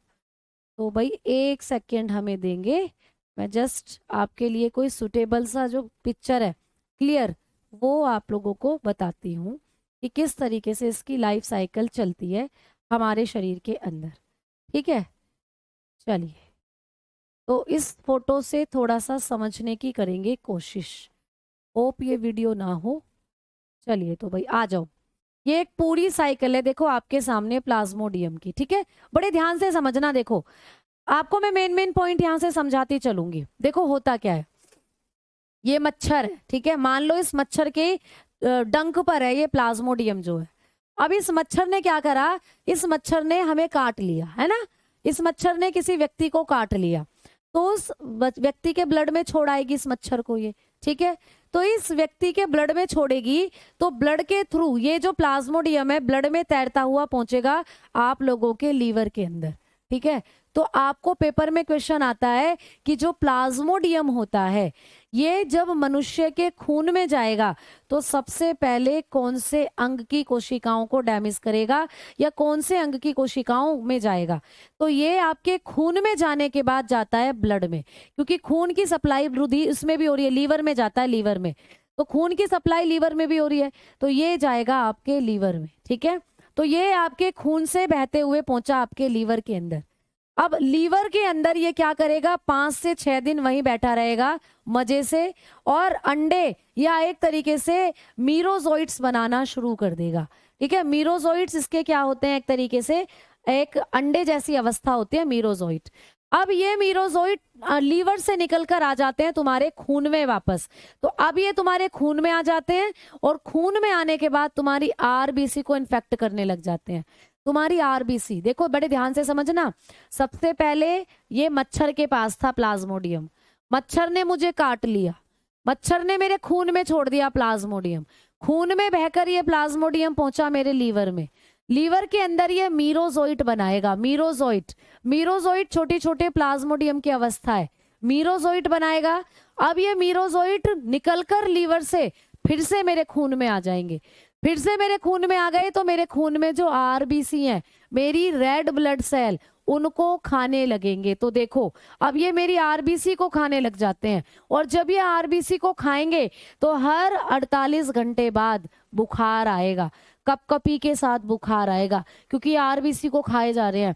तो भाई 1 सेकेंड हमें देंगे, मैं जस्ट आपके लिए कोई सुटेबल सा जो पिक्चर है क्लियर वो आप लोगों को बताती हूँ कि किस तरीके से इसकी लाइफ साइकिल चलती है हमारे शरीर के अंदर, ठीक है? चलिए, तो इस फोटो से थोड़ा सा समझने की करेंगे कोशिश, होप ये वीडियो ना हो। चलिए, तो भाई आ जाओ, ये एक पूरी साइकिल है देखो आपके सामने प्लाज्मोडियम की, ठीक है? बड़े ध्यान से समझना, देखो आपको मैं मेन पॉइंट यहाँ से समझाती चलूंगी। देखो होता क्या है, ये मच्छर है, ठीक है? मान लो इस मच्छर के डंक पर है ये प्लाज्मोडियम जो है। अब इस मच्छर ने क्या करा, इस मच्छर ने हमें काट लिया है ना, इस मच्छर ने किसी व्यक्ति को काट लिया, तो उस व्यक्ति के ब्लड में छोड़ाएगी इस मच्छर को ये, ठीक है? तो इस व्यक्ति के ब्लड में छोड़ेगी, तो ब्लड के थ्रू ये जो प्लाज्मोडियम है ब्लड में तैरता हुआ पहुंचेगा आप लोगों के लीवर के अंदर, ठीक है। तो आपको पेपर में क्वेश्चन आता है कि जो प्लाज्मोडियम होता है ये जब मनुष्य के खून में जाएगा तो सबसे पहले कौन से अंग की कोशिकाओं को डैमेज करेगा या कौन से अंग की कोशिकाओं में जाएगा। तो ये आपके खून में जाने के बाद जाता है ब्लड में, क्योंकि खून की सप्लाई वृद्धि उसमें भी हो रही है, लीवर में जाता है, लीवर में। तो खून की सप्लाई लीवर में भी हो रही है, तो ये जाएगा आपके लीवर में। ठीक है, तो ये आपके खून से बहते हुए पहुंचा आपके लीवर के अंदर। अब लीवर के अंदर ये क्या करेगा, 5 से 6 दिन वहीं बैठा रहेगा मजे से, और अंडे या एक तरीके से मीरोजोइट्स बनाना शुरू कर देगा। ठीक है, मीरोजोइट्स इसके क्या होते हैं, एक तरीके से एक अंडे जैसी अवस्था होती है मीरोजोइट। अब ये मीरोजोइट लीवर से निकलकर आ जाते हैं तुम्हारे खून में वापस। तो अब ये तुम्हारे खून में आ जाते हैं और खून में आने के बाद तुम्हारी आरबीसी को इन्फेक्ट करने लग जाते हैं। तुम्हारी आरबीसी देखो, बड़े ध्यान से समझना। सबसे पहले ये मच्छर के पास था प्लाज्मोडियम, मच्छर ने मुझे काट लिया, मच्छर ने मेरे खून में छोड़ दिया प्लाज्मोडियम, खून में बहकर ये प्लाज्मोडियम पहुंचा मेरे लीवर में। लीवर के अंदर ये मीरोजोइट बनाएगा, मीरोजोइट। मीरोजोइट छोटे छोटे प्लाज्मोडियम की अवस्था है, मीरोजोइट बनाएगा। अब ये मीरोजोइट निकलकर लीवर से फिर से मेरे खून में आ जाएंगे। फिर से मेरे खून में आ गए तो मेरे खून में जो आरबीसी है, मेरी रेड ब्लड सेल, उनको खाने लगेंगे। तो देखो, अब ये मेरी आरबीसी को खाने लग जाते हैं, और जब ये आरबीसी को खाएंगे तो हर 48 घंटे बाद बुखार आएगा, कपकपी के साथ बुखार आएगा, क्योंकि आरबीसी को खाए जा रहे हैं,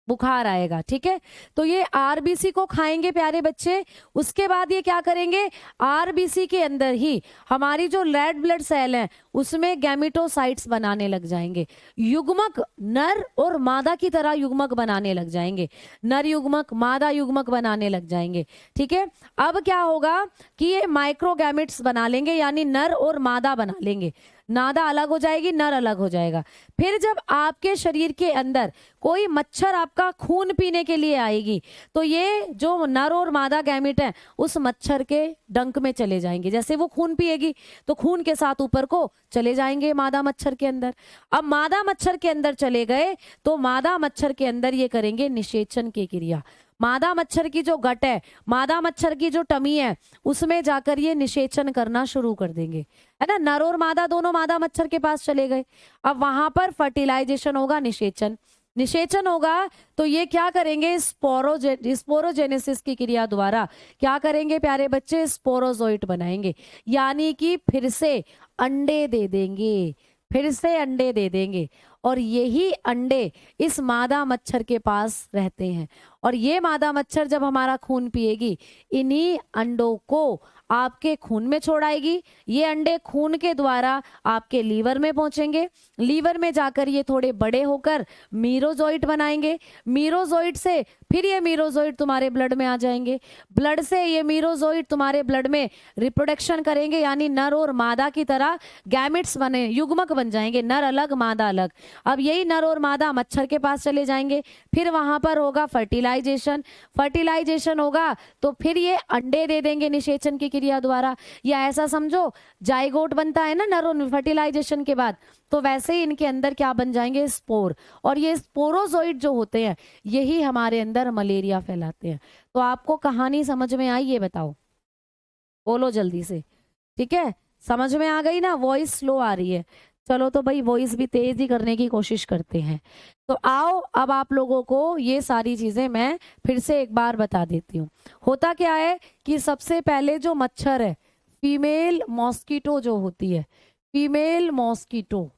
बुखार आएगा। ठीक है, तो ये आरबीसी को खाएंगे प्यारे बच्चे। उसके बाद ये क्या करेंगे, आरबीसी के अंदर ही हमारी जो रेड ब्लड सेल है उसमें गैमेटोसाइट्स बनाने लग जाएंगे, युग्मक, नर और मादा की तरह युग्मक बनाने लग जाएंगे, नर युग्मक मादा युग्मक बनाने लग जाएंगे। ठीक है, अब क्या होगा कि ये माइक्रोगैमेट्स बना लेंगे, यानी नर और मादा बना लेंगे, नादा अलग हो जाएगी, नर अलग हो जाएगा। फिर जब आपके शरीर के अंदर कोई मच्छर आपका खून पीने के लिए आएगी तो ये जो नर और मादा गैमेट है उस मच्छर के डंक में चले जाएंगे। जैसे वो खून पिएगी तो खून के साथ ऊपर को चले जाएंगे मादा मच्छर के अंदर। अब मादा मच्छर के अंदर चले गए तो मादा मच्छर के अंदर ये करेंगे निषेचन की क्रिया। मादा मच्छर की जो गट है, मादा मच्छर की जो टमी है, उसमें जाकर ये निषेचन करना शुरू कर देंगे, है ना। नर और मादा दोनों मादा मच्छर के पास चले गए। अब वहां पर फर्टिलाइजेशन होगा, निषेचन, निषेचन होगा तो ये क्या करेंगे, स्पोरोजेनेसिस की क्रिया द्वारा क्या करेंगे प्यारे बच्चे, स्पोरोजोइट बनाएंगे, यानी कि फिर से अंडे दे देंगे, फिर से अंडे दे देंगे। और यही अंडे इस मादा मच्छर के पास रहते हैं, और ये मादा मच्छर जब हमारा खून पिएगी, इन्हीं अंडों को आपके खून में छोड़ाएगी। ये अंडे खून के द्वारा आपके लीवर में पहुंचेंगे, लीवर में जाकर ये थोड़े बड़े होकर मीरोजोइट बनाएंगे, मीरोजोइट से फिर ये मीरोजोइट तुम्हारे ब्लड में आ जाएंगे, ब्लड से ये मीरोजोइट तुम्हारे ब्लड में रिप्रोडक्शन करेंगे, यानी नर और मादा की तरह गैमेट्स बने, युग्मक बन जाएंगे, नर अलग मादा अलग। अब यही नर और मादा मच्छर के पास चले जाएंगे, फिर वहां पर होगा फर्टिलाइजेशन, फर्टिलाइजेशन होगा तो फिर ये अंडे दे देंगे निषेचन की क्रिया द्वारा। या ऐसा समझो, जाइगोट बनता है ना नर और फर्टिलाइजेशन के बाद, तो वैसे ही इनके अंदर क्या बन जाएंगे, स्पोर। और ये स्पोरोजोइट जो होते हैं यही हमारे अंदर मलेरिया फैलाते हैं। तो आपको कहानी समझ में आई, ये बताओ, बोलो जल्दी से। ठीक है, समझ में आ गई ना, वॉइस स्लो आ रही है, चलो तो भाई वॉइस भी तेज ही करने की कोशिश करते हैं। तो आओ अब आप लोगों को ये सारी चीजें मैं फिर से एक बार बता देती हूँ। होता क्या है कि सबसे पहले जो मच्छर है, फीमेल मॉस्किटो जो होती है, फीमेल मॉस्किटो,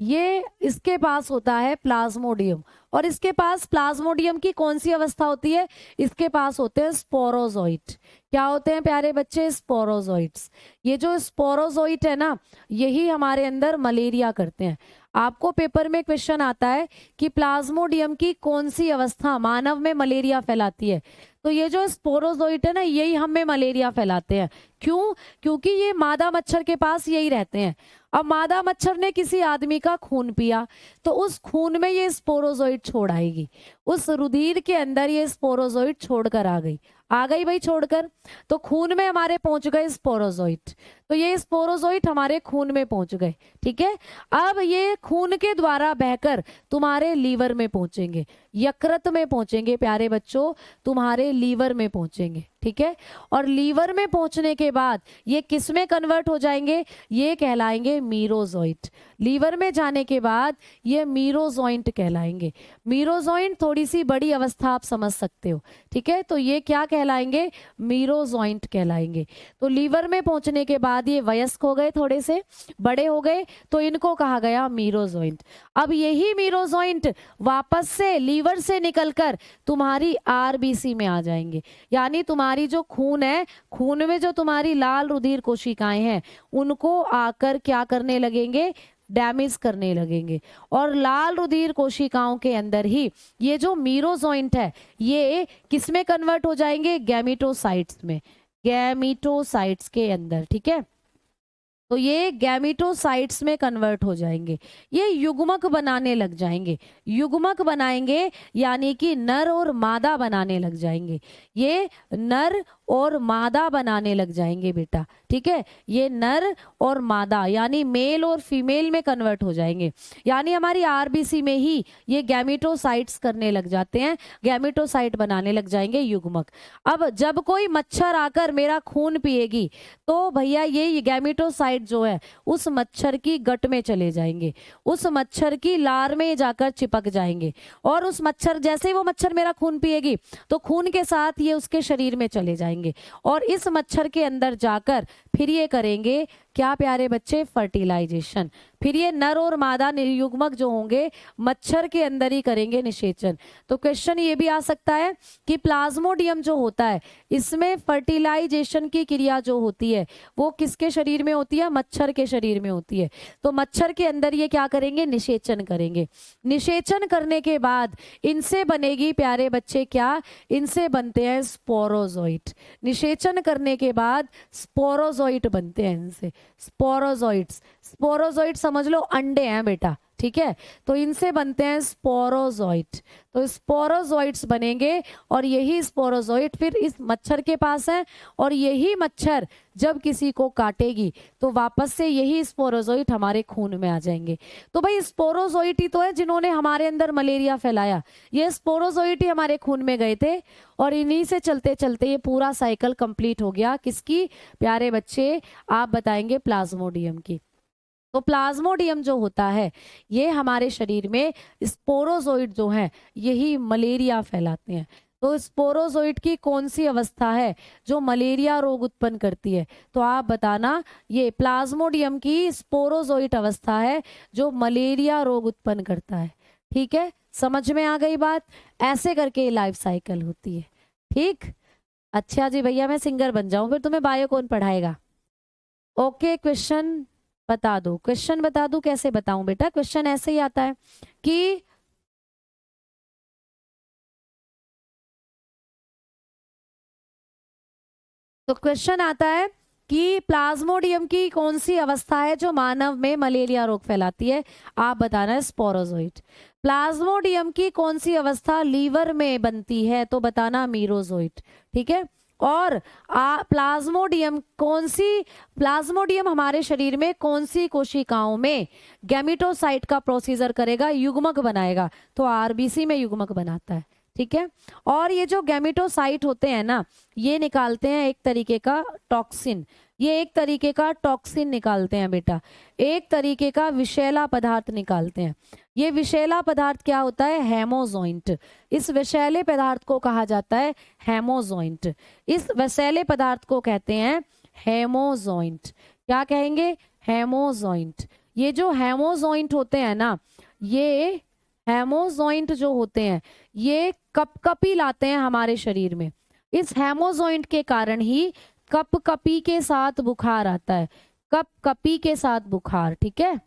ये इसके पास होता है प्लाज्मोडियम, और इसके पास प्लाज्मोडियम की कौन सी अवस्था होती है, इसके पास होते हैं स्पोरोजोइट। क्या होते हैं प्यारे बच्चे, स्पोरोजोइट्स। ये जो स्पोरोजोइट है ना, यही हमारे अंदर मलेरिया करते हैं। आपको पेपर में क्वेश्चन आता है कि प्लाज्मोडियम की कौन सी अवस्था मानव में मलेरिया फैलाती है, तो ये जो स्पोरोजोइट है ना, यही हमें मलेरिया फैलाते हैं। क्यों, क्योंकि ये मादा मच्छर के पास यही रहते हैं। अब मादा मच्छर ने किसी आदमी का खून पिया तो उस खून में ये स्पोरोजोइट छोड़ आएगी, उस रुधिर के अंदर ये स्पोरोजोइट छोड़कर आ गई। आ गई भाई छोड़कर। तो खून में हमारे पहुंच गए स्पोरोजोइट, तो ये स्पोरोजोइट हमारे खून में पहुंच गए, ठीक है। अब ये खून के द्वारा बहकर तुम्हारे लीवर में पहुंचेंगे, यकृत में पहुंचेंगे प्यारे बच्चों, तुम्हारे लीवर में पहुंचेंगे, ठीक है। और लीवर में पहुंचने के बाद ये किस में कन्वर्ट हो जाएंगे, ये कहलाएंगे मीरोजोइट। लीवर में जाने के बाद ये मीरोजोइट कहलाएंगे। मीरोजोइट थोड़ी सी बड़ी अवस्था आप समझ सकते हो, ठीक है। तो ये क्या कहलाएंगे, मीरोजोइट कहलाएंगे। तो लीवर में पहुंचने के बाद ये वयस्क हो गए, थोड़े से बड़े हो गए, तो इनको कहा गया मीरोजोइट। अब यही मीरोजोइट वापस से लीवर से निकलकर तुम्हारी आरबीसी में आ जाएंगे, यानी तुम्हारी जो खून है, खून में जो तुम्हारी लाल रुधिर कोशिकाएं हैं, उनको आकर क्या करने लगेंगे, डैमेज करने लगेंगे। और लाल रुधिर कोशिकाओं के अंदर ही ये जो मीरोजोइट है, ये किस में कन्वर्ट हो जाएंगे, गैमिटोसाइट्स में, गैमिटोसाइट्स के अंदर, ठीक है। तो ये गैमिटोसाइट्स में कन्वर्ट हो जाएंगे, ये युग्मक बनाने लग जाएंगे, युग्मक बनाएंगे यानी कि नर और मादा बनाने लग जाएंगे, ये नर और मादा बनाने लग जाएंगे बेटा, ठीक है। ये नर और मादा यानी मेल और फीमेल में कन्वर्ट हो जाएंगे, यानी हमारी आरबीसी में ही ये गैमिटोसाइट्स करने लग जाते हैं, गैमिटोसाइट बनाने लग जाएंगे युग्मक। अब जब कोई मच्छर आकर मेरा खून पिएगी तो भैया ये गैमिटोसाइट जो है उस मच्छर की गट में चले जाएंगे, उस मच्छर की लार में जाकर चिपक जाएंगे, और उस मच्छर, जैसे ही वो मच्छर मेरा खून पिएगी तो खून के साथ ये उसके शरीर में चले जाएंगे, और इस मच्छर के अंदर जाकर फिर ये करेंगे क्या प्यारे बच्चे, फर्टिलाइजेशन। फिर ये नर और मादा युग्मक जो होंगे मच्छर के अंदर ही करेंगे निषेचन। तो क्वेश्चन ये भी आ सकता है कि प्लाज्मोडियम जो होता है इसमें फर्टिलाइजेशन की क्रिया जो होती है वो किसके शरीर में होती है, मच्छर के शरीर में होती है। तो मच्छर के अंदर ये क्या करेंगे, निषेचन करेंगे। निषेचन करने के बाद इनसे बनेगी प्यारे बच्चे क्या, इनसे बनते हैं स्पोरोजोइट। निषेचन करने के बाद स्पोरोजोइट बनते हैं इनसे, स्पोरोजोइट्स। स्पोरोजोइट समझ लो अंडे हैं बेटा, ठीक है। तो इनसे बनते हैं स्पोरोजोइट, तो स्पोरोजोइट्स बनेंगे, और यही स्पोरोजोइट फिर इस मच्छर के पास है, और यही मच्छर जब किसी को काटेगी तो वापस से यही स्पोरोजोइट हमारे खून में आ जाएंगे। तो भाई स्पोरोजोइट ही तो है जिन्होंने हमारे अंदर मलेरिया फैलाया, ये स्पोरोजोइट ही हमारे खून में गए थे, और इन्हीं से चलते चलते ये पूरा साइकिल कंप्लीट हो गया। किसकी प्यारे बच्चे, आप बताएंगे प्लाज्मोडियम की। तो प्लाज्मोडियम जो होता है ये हमारे शरीर में स्पोरोजोइट जो हैं यही मलेरिया फैलाते हैं। तो स्पोरोजोइट की कौन सी अवस्था है जो मलेरिया रोग उत्पन्न करती है, तो आप बताना, ये प्लाज्मोडियम की स्पोरोजोइट अवस्था है जो मलेरिया रोग उत्पन्न करता है, ठीक है। समझ में आ गई बात, ऐसे करके लाइफ साइकिल होती है, ठीक। अच्छा जी भैया मैं सिंगर बन जाऊं, फिर तुम्हें बायो कौन पढ़ाएगा। ओके क्वेश्चन बता दो, क्वेश्चन बता दो, कैसे बताऊं बेटा, क्वेश्चन ऐसे ही आता है कि तो क्वेश्चन आता है कि प्लाज्मोडियम की कौन सी अवस्था है जो मानव में मलेरिया रोग फैलाती है, आप बताना है स्पोरोजोइट। प्लाज्मोडियम की कौन सी अवस्था लीवर में बनती है, तो बताना मीरोजोइट, ठीक है। और प्लाज्मोडियम कौन सी, प्लाज्मोडियम हमारे शरीर में कौन सी कोशिकाओं में गैमिटोसाइट का प्रोसीजर करेगा, युग्मक बनाएगा, तो आरबीसी में युग्मक बनाता है, ठीक है। और ये जो गैमिटोसाइट होते हैं ना, ये निकालते हैं एक तरीके का टॉक्सिन, ये एक तरीके का टॉक्सिन निकालते हैं बेटा, एक तरीके का विषैला पदार्थ निकालते हैं। ये विषैला पदार्थ क्या होता है, हेमोजोइंट। इस विषैले पदार्थ को कहा जाता है हेमोजोइंट, इस विषैले पदार्थ को कहते हैं हेमोजोइंट। क्या कहेंगे, हेमोजोइंट। ये जो हेमोजोइंट होते हैं ना, ये हेमोजोइंट जो होते हैं ये कपकपी लाते हैं हमारे शरीर में। इस हेमोजोइंट के कारण ही कपकपी के साथ बुखार आता है, कपकपी के साथ बुखार, ठीक है।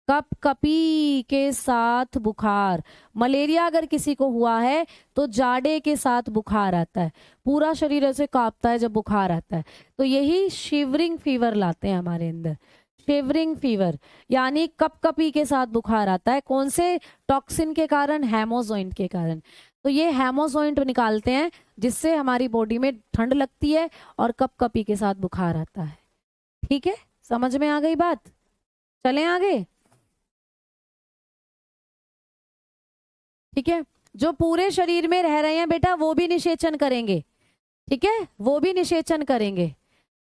कपकपी के साथ बुखार, मलेरिया अगर किसी को हुआ है तो जाड़े के साथ बुखार आता है, पूरा शरीर ऐसे कांपता है जब बुखार आता है, तो यही शिवरिंग फीवर लाते हैं हमारे अंदर। शिवरिंग फीवर यानी कपकपी के साथ बुखार आता है, कौन से टॉक्सिन के कारण, हेमोजोइंट के कारण। तो ये हेमोजोइंट निकालते हैं जिससे हमारी बॉडी में ठंड लगती है और कपकपी के साथ बुखार आता है। ठीक है, समझ में आ गई बात? चलें आगे। ठीक है, जो पूरे शरीर में रह रहे हैं बेटा वो भी निषेचन करेंगे। ठीक है, वो भी निषेचन करेंगे।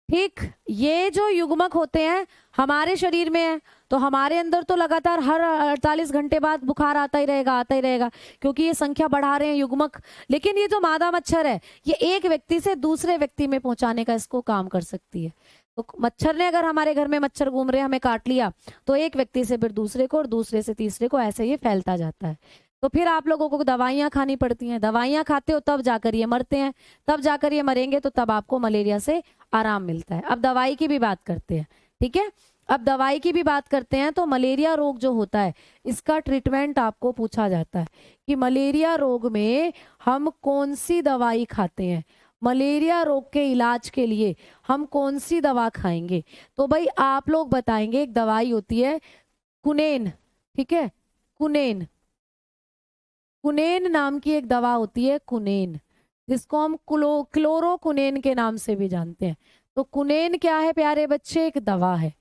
ठीक, ये जो युग्मक होते हैं हमारे शरीर में है, तो हमारे अंदर तो लगातार हर 48 घंटे बाद बुखार आता ही रहेगा, क्योंकि ये संख्या बढ़ा रहे हैं युग्मक। लेकिन ये जो मादा मच्छर है ये एक व्यक्ति से दूसरे व्यक्ति में पहुंचाने का इसको काम कर सकती है। तो मच्छर ने अगर हमारे घर में मच्छर घूम रहे हमें काट लिया तो एक व्यक्ति से फिर दूसरे को और दूसरे से तीसरे को, ऐसे ये फैलता जाता है। तो फिर आप लोगों को दवाइयां खानी पड़ती हैं, दवाइयां खाते हो तब जाकर ये मरते हैं, तब जाकर ये मरेंगे तो तब आपको मलेरिया से आराम मिलता है। अब दवाई की भी बात करते हैं। ठीक है, अब दवाई की भी बात करते हैं। तो मलेरिया रोग जो होता है इसका ट्रीटमेंट आपको पूछा जाता है कि मलेरिया रोग में हम कौन सी दवाई खाते हैं, मलेरिया रोग के इलाज के लिए हम कौन सी दवा खाएंगे। तो भाई आप लोग बताएंगे, एक दवाई होती है कुनेन। ठीक है, कुनेन, कुनेन नाम की एक दवा होती है, कुनेन, जिसको हम क्लोरोकुनेन के नाम से भी जानते हैं। तो कुनेन क्या है प्यारे बच्चे? एक दवा है।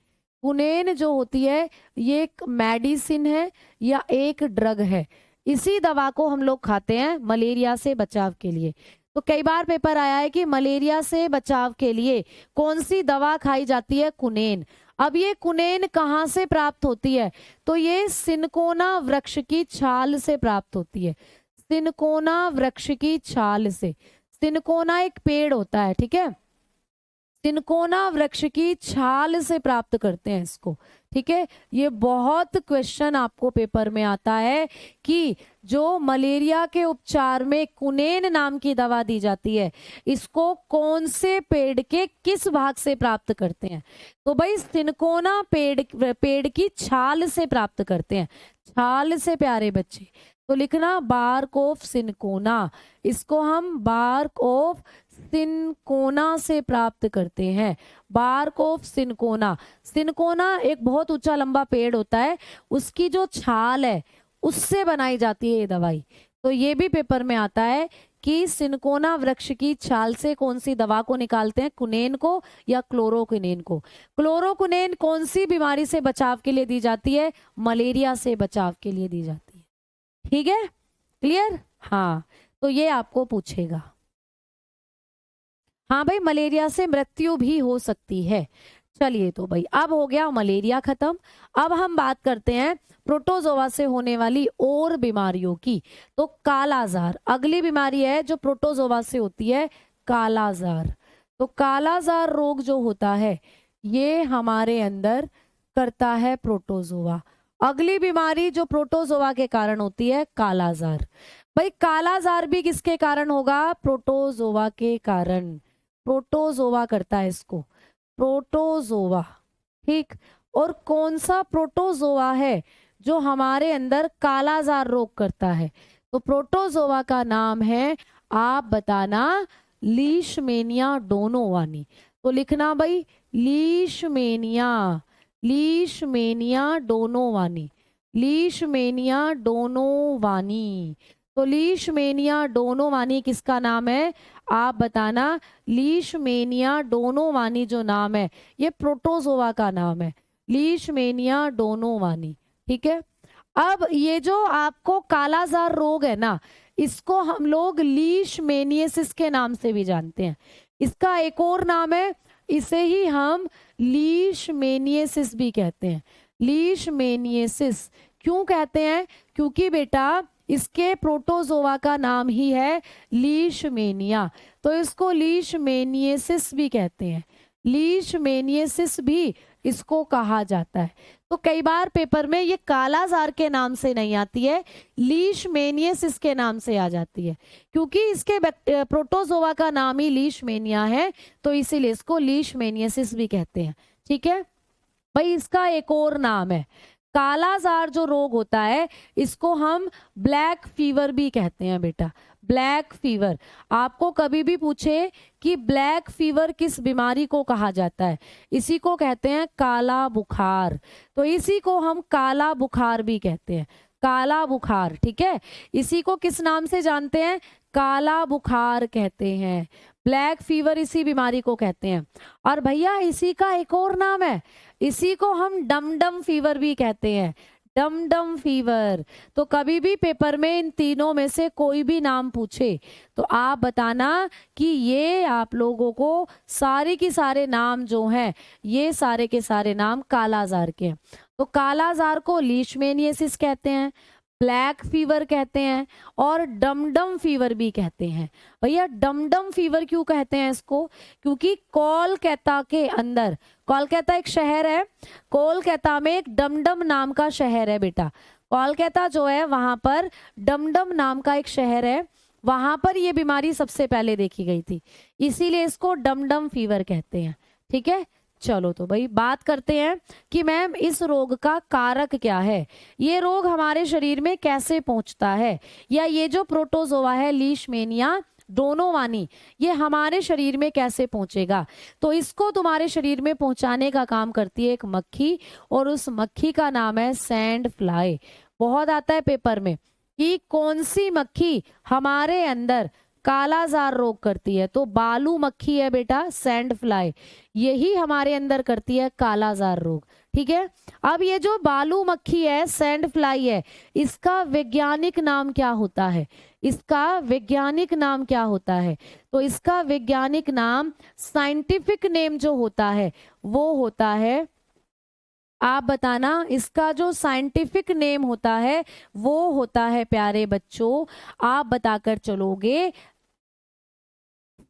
कुनेन जो होती है ये एक मेडिसिन है या एक ड्रग है। इसी दवा को हम लोग खाते हैं मलेरिया से बचाव के लिए। तो कई बार पेपर आया है कि मलेरिया से बचाव के लिए कौन सी दवा खाई जाती है? कुनेन। अब ये कुनेन कहाँ से प्राप्त होती है? तो ये सिनकोना वृक्ष की छाल से प्राप्त होती है, सिनकोना वृक्ष की छाल से। सिनकोना एक पेड़ होता है, ठीक है, सिनकोना वृक्ष की छाल से प्राप्त करते हैं इसको। ठीक है, ये बहुत क्वेश्चन आपको पेपर में आता है कि जो मलेरिया के उपचार में कुनेन नाम की दवा दी जाती है इसको कौन से पेड़ के किस भाग से प्राप्त करते हैं? तो भाई सिनकोना पेड़ की छाल से प्राप्त करते हैं, छाल से प्यारे बच्चे। तो लिखना बार्क ऑफ सिनकोना, इसको हम बार्क ऑफ सिनकोना से प्राप्त करते हैं, बार्क ऑफ सिनकोना। सिनकोना एक बहुत ऊंचा लंबा पेड़ होता है, उसकी जो छाल है उससे बनाई जाती है ये दवाई। तो ये भी पेपर में आता है कि सिनकोना वृक्ष की छाल से कौन सी दवा को निकालते हैं, कुनेन को या क्लोरोकुनेन को। क्लोरोकुनेन कौन सी बीमारी से बचाव के लिए दी जाती है? मलेरिया से बचाव के लिए दी जाती है। ठीक है, क्लियर? हाँ, तो ये आपको पूछेगा। हाँ भाई, मलेरिया से मृत्यु भी हो सकती है। चलिए, तो भाई अब हो गया मलेरिया खत्म। अब हम बात करते हैं प्रोटोजोआ से होने वाली और बीमारियों की। तो कालाजार अगली बीमारी है जो प्रोटोजोआ से होती है, कालाजार। तो कालाजार रोग जो होता है ये हमारे अंदर करता है प्रोटोजोआ। अगली बीमारी जो प्रोटोजोआ के कारण होती है, कालाजार। भाई कालाजार भी किसके कारण होगा? प्रोटोजोआ के कारण। प्रोटोजोआ करता है इसको, प्रोटोजोआ। ठीक, और कौन सा प्रोटोजोआ है जो हमारे अंदर कालाजार रोग करता है? तो प्रोटोजोआ का नाम है, आप बताना, लीशमेनिया डोनोवानी। तो लिखना भाई Leishmania, Leishmania donovani, Leishmania donovani. तो लीशमेनिया डोनोवानी किसका नाम है? आप बताना। लीशमेनिया डोनोवानी जो नाम है ये प्रोटोजोआ का नाम है, लीशमेनिया डोनोवानी। ठीक है, अब ये जो आपको कालाजार रोग है ना, इसको हम लोग लीशमेनियसिस के नाम से भी जानते हैं। इसका एक और नाम है, इसे ही हम लीशमेनियसिस भी कहते हैं। लीशमेनियसिस क्यों कहते हैं? क्योंकि बेटा इसके प्रोटोजोआ का नाम ही है लीशमेनिया, तो इसको लीशमेनियसिस भी कहते हैं, लीशमेनियसिस भी इसको कहा जाता है। तो कई बार पेपर में ये कालाजार के नाम से नहीं आती है, लीशमेनियसिस के नाम से आ जाती है, क्योंकि इसके प्रोटोजोआ का नाम ही लीशमेनिया है, तो इसीलिए इसको लीशमेनियसिस भी कहते हैं। ठीक है भाई, इसका एक और नाम है, कालाजार जो रोग होता है इसको हम ब्लैक फीवर भी कहते हैं बेटा, ब्लैक फीवर। आपको कभी भी पूछे कि ब्लैक फीवर किस बीमारी को कहा जाता है, इसी को कहते हैं काला बुखार। तो इसी को हम काला बुखार भी कहते हैं, काला बुखार, ठीक है, इसी को किस नाम से जानते हैं? काला बुखार कहते हैं। ब्लैक फीवर इसी बीमारी को कहते हैं। और भैया इसी का एक और नाम है, इसी को हम डम डम फीवर भी कहते हैं, डम डम फीवर। तो कभी भी पेपर में इन तीनों में से कोई भी नाम पूछे तो आप बताना कि ये आप लोगों को सारे के सारे नाम जो हैं ये सारे के सारे नाम कालाजार के हैं। तो कालाजार को लीशमैनियासिस कहते हैं, ब्लैक फीवर कहते हैं और डमडम फीवर भी कहते हैं। भैया डमडम फीवर क्यों कहते हैं इसको? क्योंकि कोलकाता के अंदर, कोलकाता एक शहर है, कोलकाता में एक डमडम नाम का शहर है बेटा। कोलकाता जो है वहां पर डमडम नाम का एक शहर है, वहां पर ये बीमारी सबसे पहले देखी गई थी, इसीलिए इसको डमडम फीवर कहते हैं। ठीक है, चलो तो भाई बात करते हैं कि मैम इस रोग का कारक क्या है, ये रोग हमारे शरीर में कैसे पहुंचता है, या ये जो प्रोटोजोआ है लीशमैनिया डोनोवानी ये हमारे शरीर में कैसे पहुंचेगा। तो इसको तुम्हारे शरीर में पहुंचाने का काम करती है एक मक्खी, और उस मक्खी का नाम है सैंड फ्लाई। बहुत आता है पेपर में कि कौन सी मक्खी हमारे अंदर कालाजार रोग करती है, तो बालू मक्खी है बेटा, सैंड फ्लाई, यही हमारे अंदर करती है कालाजार रोग। ठीक है, अब ये जो बालू मक्खी है, सैंड फ्लाई है, इसका वैज्ञानिक नाम क्या होता है? इसका वैज्ञानिक नाम क्या होता है? तो इसका वैज्ञानिक नाम, साइंटिफिक नेम जो होता है वो होता है, आप बताना, इसका जो साइंटिफिक नेम होता है वो होता है प्यारे बच्चों, आप बताकर चलोगे,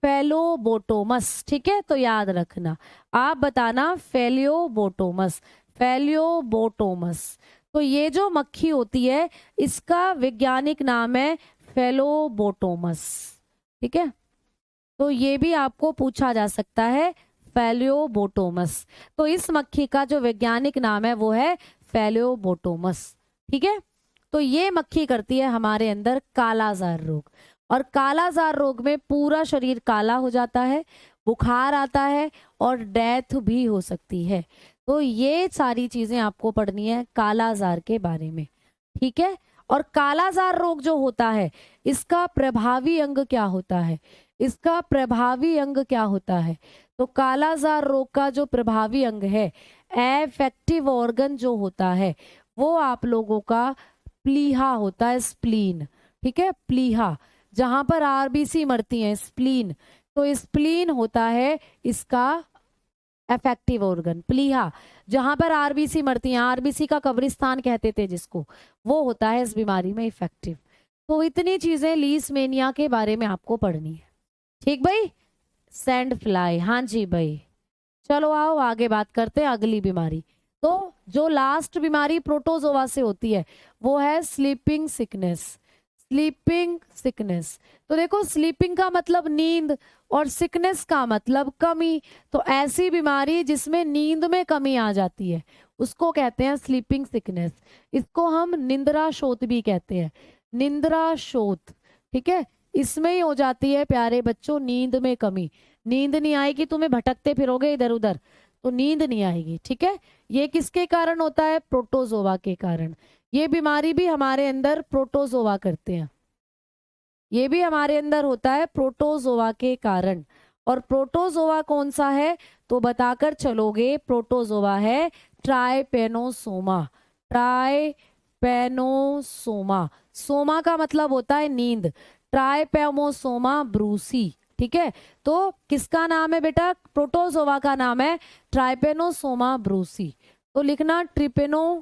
फेलोबोटोमस। ठीक है, तो याद रखना, आप बताना फेलियोबोटोमस, फेलियोबोटोमस। तो ये जो मक्खी होती है इसका वैज्ञानिक नाम है फेलोबोटोमस। ठीक है, तो ये भी आपको पूछा जा सकता है, फेलियोबोटोमस। तो इस मक्खी का जो वैज्ञानिक नाम है वो है फेलियोबोटोमस। ठीक है, तो ये मक्खी करती है हमारे अंदर कालाजार रोग, और कालाजार रोग में पूरा शरीर काला हो जाता है, बुखार आता है और डेथ भी हो सकती है। तो ये सारी चीजें आपको पढ़नी है कालाजार के बारे में। ठीक है, और कालाजार रोग जो होता है इसका प्रभावी अंग क्या होता है? इसका प्रभावी अंग क्या होता है? तो कालाजार रोग का जो प्रभावी अंग है, एफेक्टिव ऑर्गन जो होता है वो आप लोगों का प्लीहा होता है, स्प्लीन। ठीक है, प्लीहा, जहां पर आरबीसी मरती हैं, स्प्लीन, तो स्प्लीन होता है इसका एफेक्टिव ऑर्गन, प्लीहा, जहां पर आरबीसी मरती हैं, आरबीसी का कब्रिस्तान कहते थे जिसको, वो होता है इस बीमारी में इफेक्टिव। तो इतनी चीजें लीशमैनिया के बारे में आपको पढ़नी है। ठीक भाई, सैंड फ्लाई, हाँ जी भाई। चलो आओ आगे बात करते हैं अगली बीमारी। तो जो लास्ट बीमारी प्रोटोजोआ से होती है वो है स्लीपिंग सिकनेस। स्लीपिंग सिकनेस, तो देखो स्लीपिंग का मतलब नींद और सिकनेस का मतलब कमी, तो ऐसी बीमारी जिसमें नींद में कमी आ जाती है उसको कहते हैं स्लीपिंग सिकनेस। इसको हम निंद्रा शोथ भी कहते हैं, निंद्रा शोथ। ठीक है, इसमें ही हो जाती है प्यारे बच्चों नींद में कमी, नींद नहीं आएगी, तुम्हें भटकते फिरोगे इधर उधर तो नींद नहीं आएगी। ठीक है, ये किसके कारण होता है? प्रोटोजोआ के कारण। ये बीमारी भी हमारे अंदर प्रोटोजोआ करते हैं, ये भी हमारे अंदर होता है प्रोटोजोआ के कारण। और प्रोटोजोआ कौन सा है तो बताकर चलोगे, प्रोटोजोआ है ट्राइपेनोसोमा, ट्राइपेनोसोमा, सोमा का मतलब होता है नींद, ट्राइपेमोसोमा ब्रूसी। ठीक है, तो किसका नाम है बेटा? प्रोटोजोआ का नाम है ट्राइपेनोसोमा ब्रूसी। तो लिखना ट्रिपेनोसोमा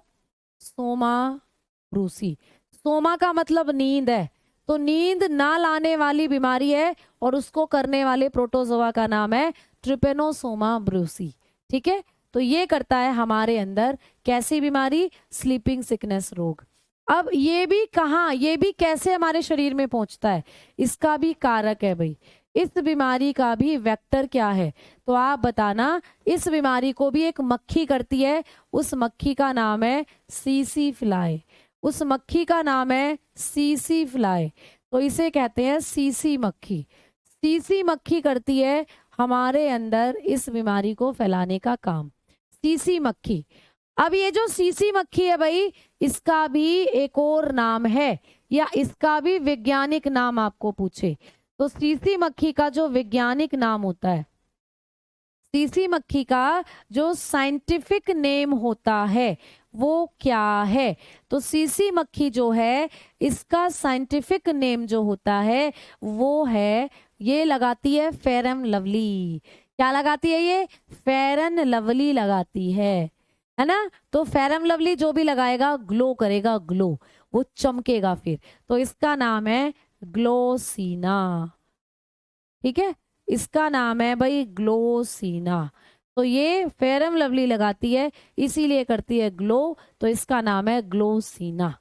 ब्रूसी, सोमा का मतलब नींद है, तो नींद ना लाने वाली बीमारी है और उसको करने वाले प्रोटोजोआ का नाम है ट्रिपेनोसोमा ब्रूसी। ठीक है, तो ये करता है हमारे अंदर कैसी बीमारी? स्लीपिंग सिकनेस रोग। अब ये भी कहाँ, ये भी कैसे हमारे शरीर में पहुंचता है, इसका भी कारक है भाई। इस बीमारी का भी वेक्टर क्या है तो आप बताना, इस बीमारी को भी एक मक्खी करती है, उस मक्खी का नाम है सीसी फ्लाई, उस मक्खी का नाम है सीसी फ्लाई, तो इसे कहते हैं सीसी मक्खी। सीसी मक्खी करती है हमारे अंदर इस बीमारी को फैलाने का काम, सीसी मक्खी। अब ये जो सीसी मक्खी है भाई, इसका भी एक और नाम है, या इसका भी वैज्ञानिक नाम आपको पूछे तो सीसी मक्खी का जो वैज्ञानिक नाम होता है, सीसी मक्खी का जो साइंटिफिक नेम होता है वो क्या है? तो सीसी मक्खी जो है, इसका साइंटिफिक नेम जो होता है वो है, ये लगाती है फेरम लवली। क्या लगाती है ये? फेरन लवली लगाती है ना? तो फेरम लवली जो भी लगाएगा ग्लो करेगा, ग्लो, वो चमकेगा फिर। तो इसका नाम है ग्लोसीना। ठीक है, इसका नाम है भाई ग्लोसीना। तो ये फेरम लवली लगाती है, इसीलिए करती है ग्लो, तो इसका नाम है ग्लोसीना।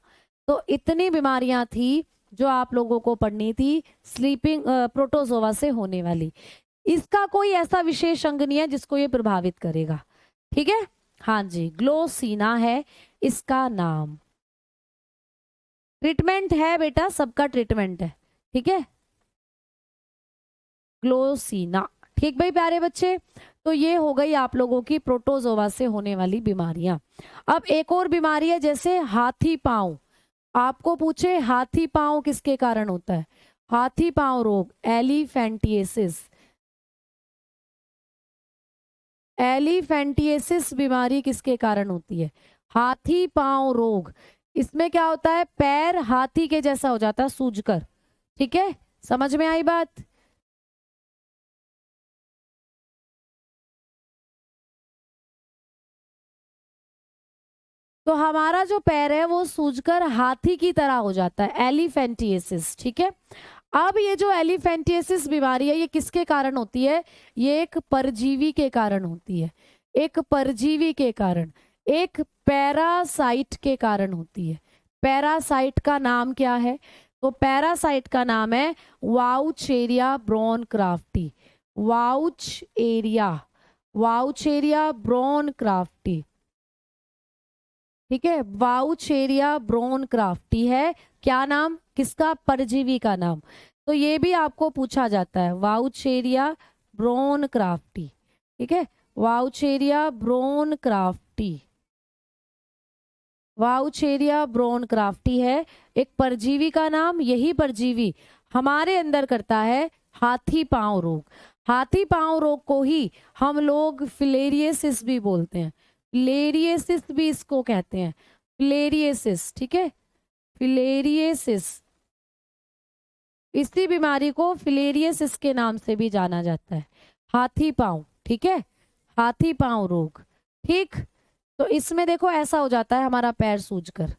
तो इतनी बीमारियां थी जो आप लोगों को पढ़नी थी स्लीपिंग प्रोटोजोआ से होने वाली। इसका कोई ऐसा विशेष अंग नहीं है जिसको ये प्रभावित करेगा। ठीक है, हाँ जी, ग्लोसीना है इसका नाम। ट्रीटमेंट है बेटा, सबका ट्रीटमेंट है। ठीक है, ग्लोसीना। ठीक भाई प्यारे बच्चे, तो ये हो गई आप लोगों की प्रोटोजोआ से होने वाली बीमारियां। अब एक और बीमारी है, जैसे हाथी पांव। आपको पूछे हाथी पांव किसके कारण होता है? हाथी पांव रोग, एलिफेंटिएसिस। एलिफेंटिएसिस बीमारी किसके कारण होती है? हाथी पांव रोग। इसमें क्या होता है? पैर हाथी के जैसा हो जाता है सूजकर। ठीक है, समझ में आई बात? तो हमारा जो पैर है वो सूजकर हाथी की तरह हो जाता है, एलिफेंटिएसिस। ठीक है, अब ये जो एलिफेंटिएसिस बीमारी है ये किसके कारण होती है? ये एक परजीवी के कारण होती है, एक परजीवी के कारण, एक पैरासाइट के कारण होती है। पैरासाइट का नाम क्या है? तो पैरासाइट का नाम है Wuchereria bancrofti. Wuchereria, Wuchereria bancrofti. ठीक है, वाउचेरिया ब्रोन क्राफ्टी है क्या नाम? किसका? परजीवी का नाम। तो ये भी आपको पूछा जाता है, वाउचेरिया ब्रोन क्राफ्टी। ठीक है, Wuchereria bancrofti, Wuchereria bancrofti है एक परजीवी का नाम। यही परजीवी हमारे अंदर करता है हाथी पांव रोग। हाथी पांव रोग को ही हम लोग फिलेरियसिस भी बोलते हैं, फिलेरियसिस भी इसको कहते हैं, फिलेरियसिस। ठीक है, फिलेरियसिस, इसी बीमारी को फिलेरियसिस के नाम से भी जाना जाता है, हाथी पांव। ठीक है, हाथी पांव रोग। ठीक, तो इसमें देखो ऐसा हो जाता है हमारा पैर सूजकर।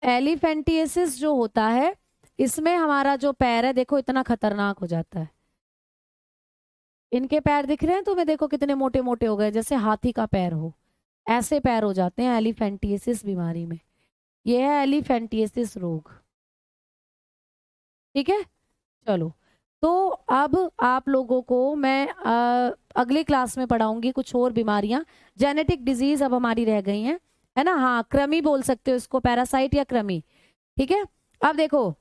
एलिफेंटिएसिस जो होता है इसमें हमारा जो पैर है देखो इतना खतरनाक हो जाता है। इनके पैर दिख रहे हैं तुम्हें? देखो कितने मोटे मोटे हो गए, जैसे हाथी का पैर हो, ऐसे पैर हो जाते हैं एलिफेंटिएसिस बीमारी में। यह है एलिफेंटिएसिस रोग। ठीक है, चलो, तो अब आप लोगों को मैं अगली क्लास में पढ़ाऊंगी कुछ और बीमारियां। जेनेटिक डिजीज अब हमारी रह गई हैं, है ना? हाँ, कृमि बोल सकते हो इसको, पैरासाइट या कृमि। ठीक है, अब देखो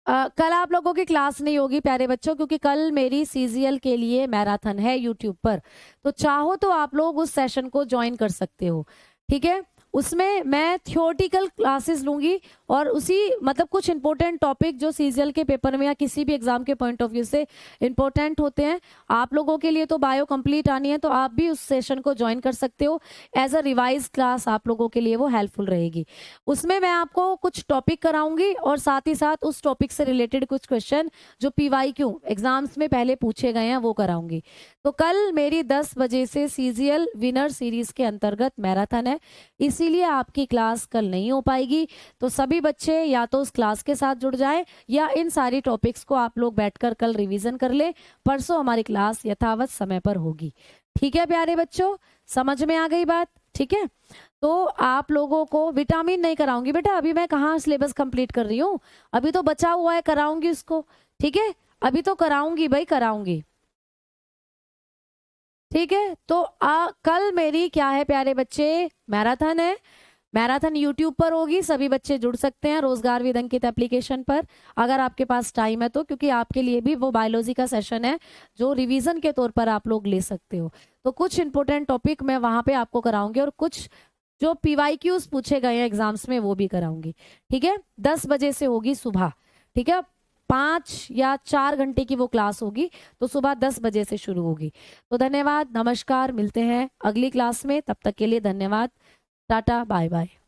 कल आप लोगों की क्लास नहीं होगी प्यारे बच्चों, क्योंकि कल मेरी सीजीएल के लिए मैराथन है यूट्यूब पर। तो चाहो तो आप लोग उस सेशन को ज्वाइन कर सकते हो। ठीक है, उसमें मैं थियोरटिकल क्लासेस लूंगी और उसी मतलब कुछ इंपॉर्टेंट टॉपिक जो सीजीएल के पेपर में या किसी भी एग्जाम के पॉइंट ऑफ व्यू से इंपॉर्टेंट होते हैं। आप लोगों के लिए तो बायो कंप्लीट आनी है, तो आप भी उस सेशन को ज्वाइन कर सकते हो। एज अ रिवाइज क्लास आप लोगों के लिए वो हेल्पफुल रहेगी। उसमें मैं आपको कुछ टॉपिक कराऊंगी और साथ ही साथ उस टॉपिक से रिलेटेड कुछ क्वेश्चन जो पीवाईक्यू एग्जाम्स में पहले पूछे गए हैं वो कराऊंगी। तो कल मेरी 10 बजे से सीजीएल विनर सीरीज के अंतर्गत मैराथन है, इसीलिए आपकी क्लास कल नहीं हो पाएगी। तो सभी बच्चे या तो उस क्लास के साथ जुड़ जाएं या इन सारी टॉपिक्स को आप लोग बैठकर कल रिवीजन कर ले। परसों हमारी क्लास यथावत समय पर होगी। ठीक है प्यारे बच्चों, समझ में आ गई बात? ठीक है, तो आप लोगों को विटामिन नहीं कराऊंगी बेटा, अभी मैं कहाँ सिलेबस कंप्लीट कर रही हूँ, अभी तो बचा हुआ है, कराऊंगी उसको। ठीक है, अभी तो कराऊंगी भाई, कराऊंगी। ठीक है, तो कल मेरी क्या है प्यारे बच्चे? मैराथन है। मैराथन यूट्यूब पर होगी, सभी बच्चे जुड़ सकते हैं रोजगार विद अंकित एप्लीकेशन पर, अगर आपके पास टाइम है तो, क्योंकि आपके लिए भी वो बायोलॉजी का सेशन है जो रिवीजन के तौर पर आप लोग ले सकते हो। तो कुछ इंपॉर्टेंट टॉपिक मैं वहां पे आपको कराऊंगी और कुछ जो पीवाईक्यूज पूछे गए हैं एग्जाम्स में वो भी कराऊंगी। ठीक है, 10 बजे से होगी सुबह। ठीक है, 5 या 4 घंटे की वो क्लास होगी, तो सुबह 10 बजे से शुरू होगी। तो धन्यवाद, नमस्कार, मिलते हैं अगली क्लास में, तब तक के लिए धन्यवाद, टाटा, बाय बाय।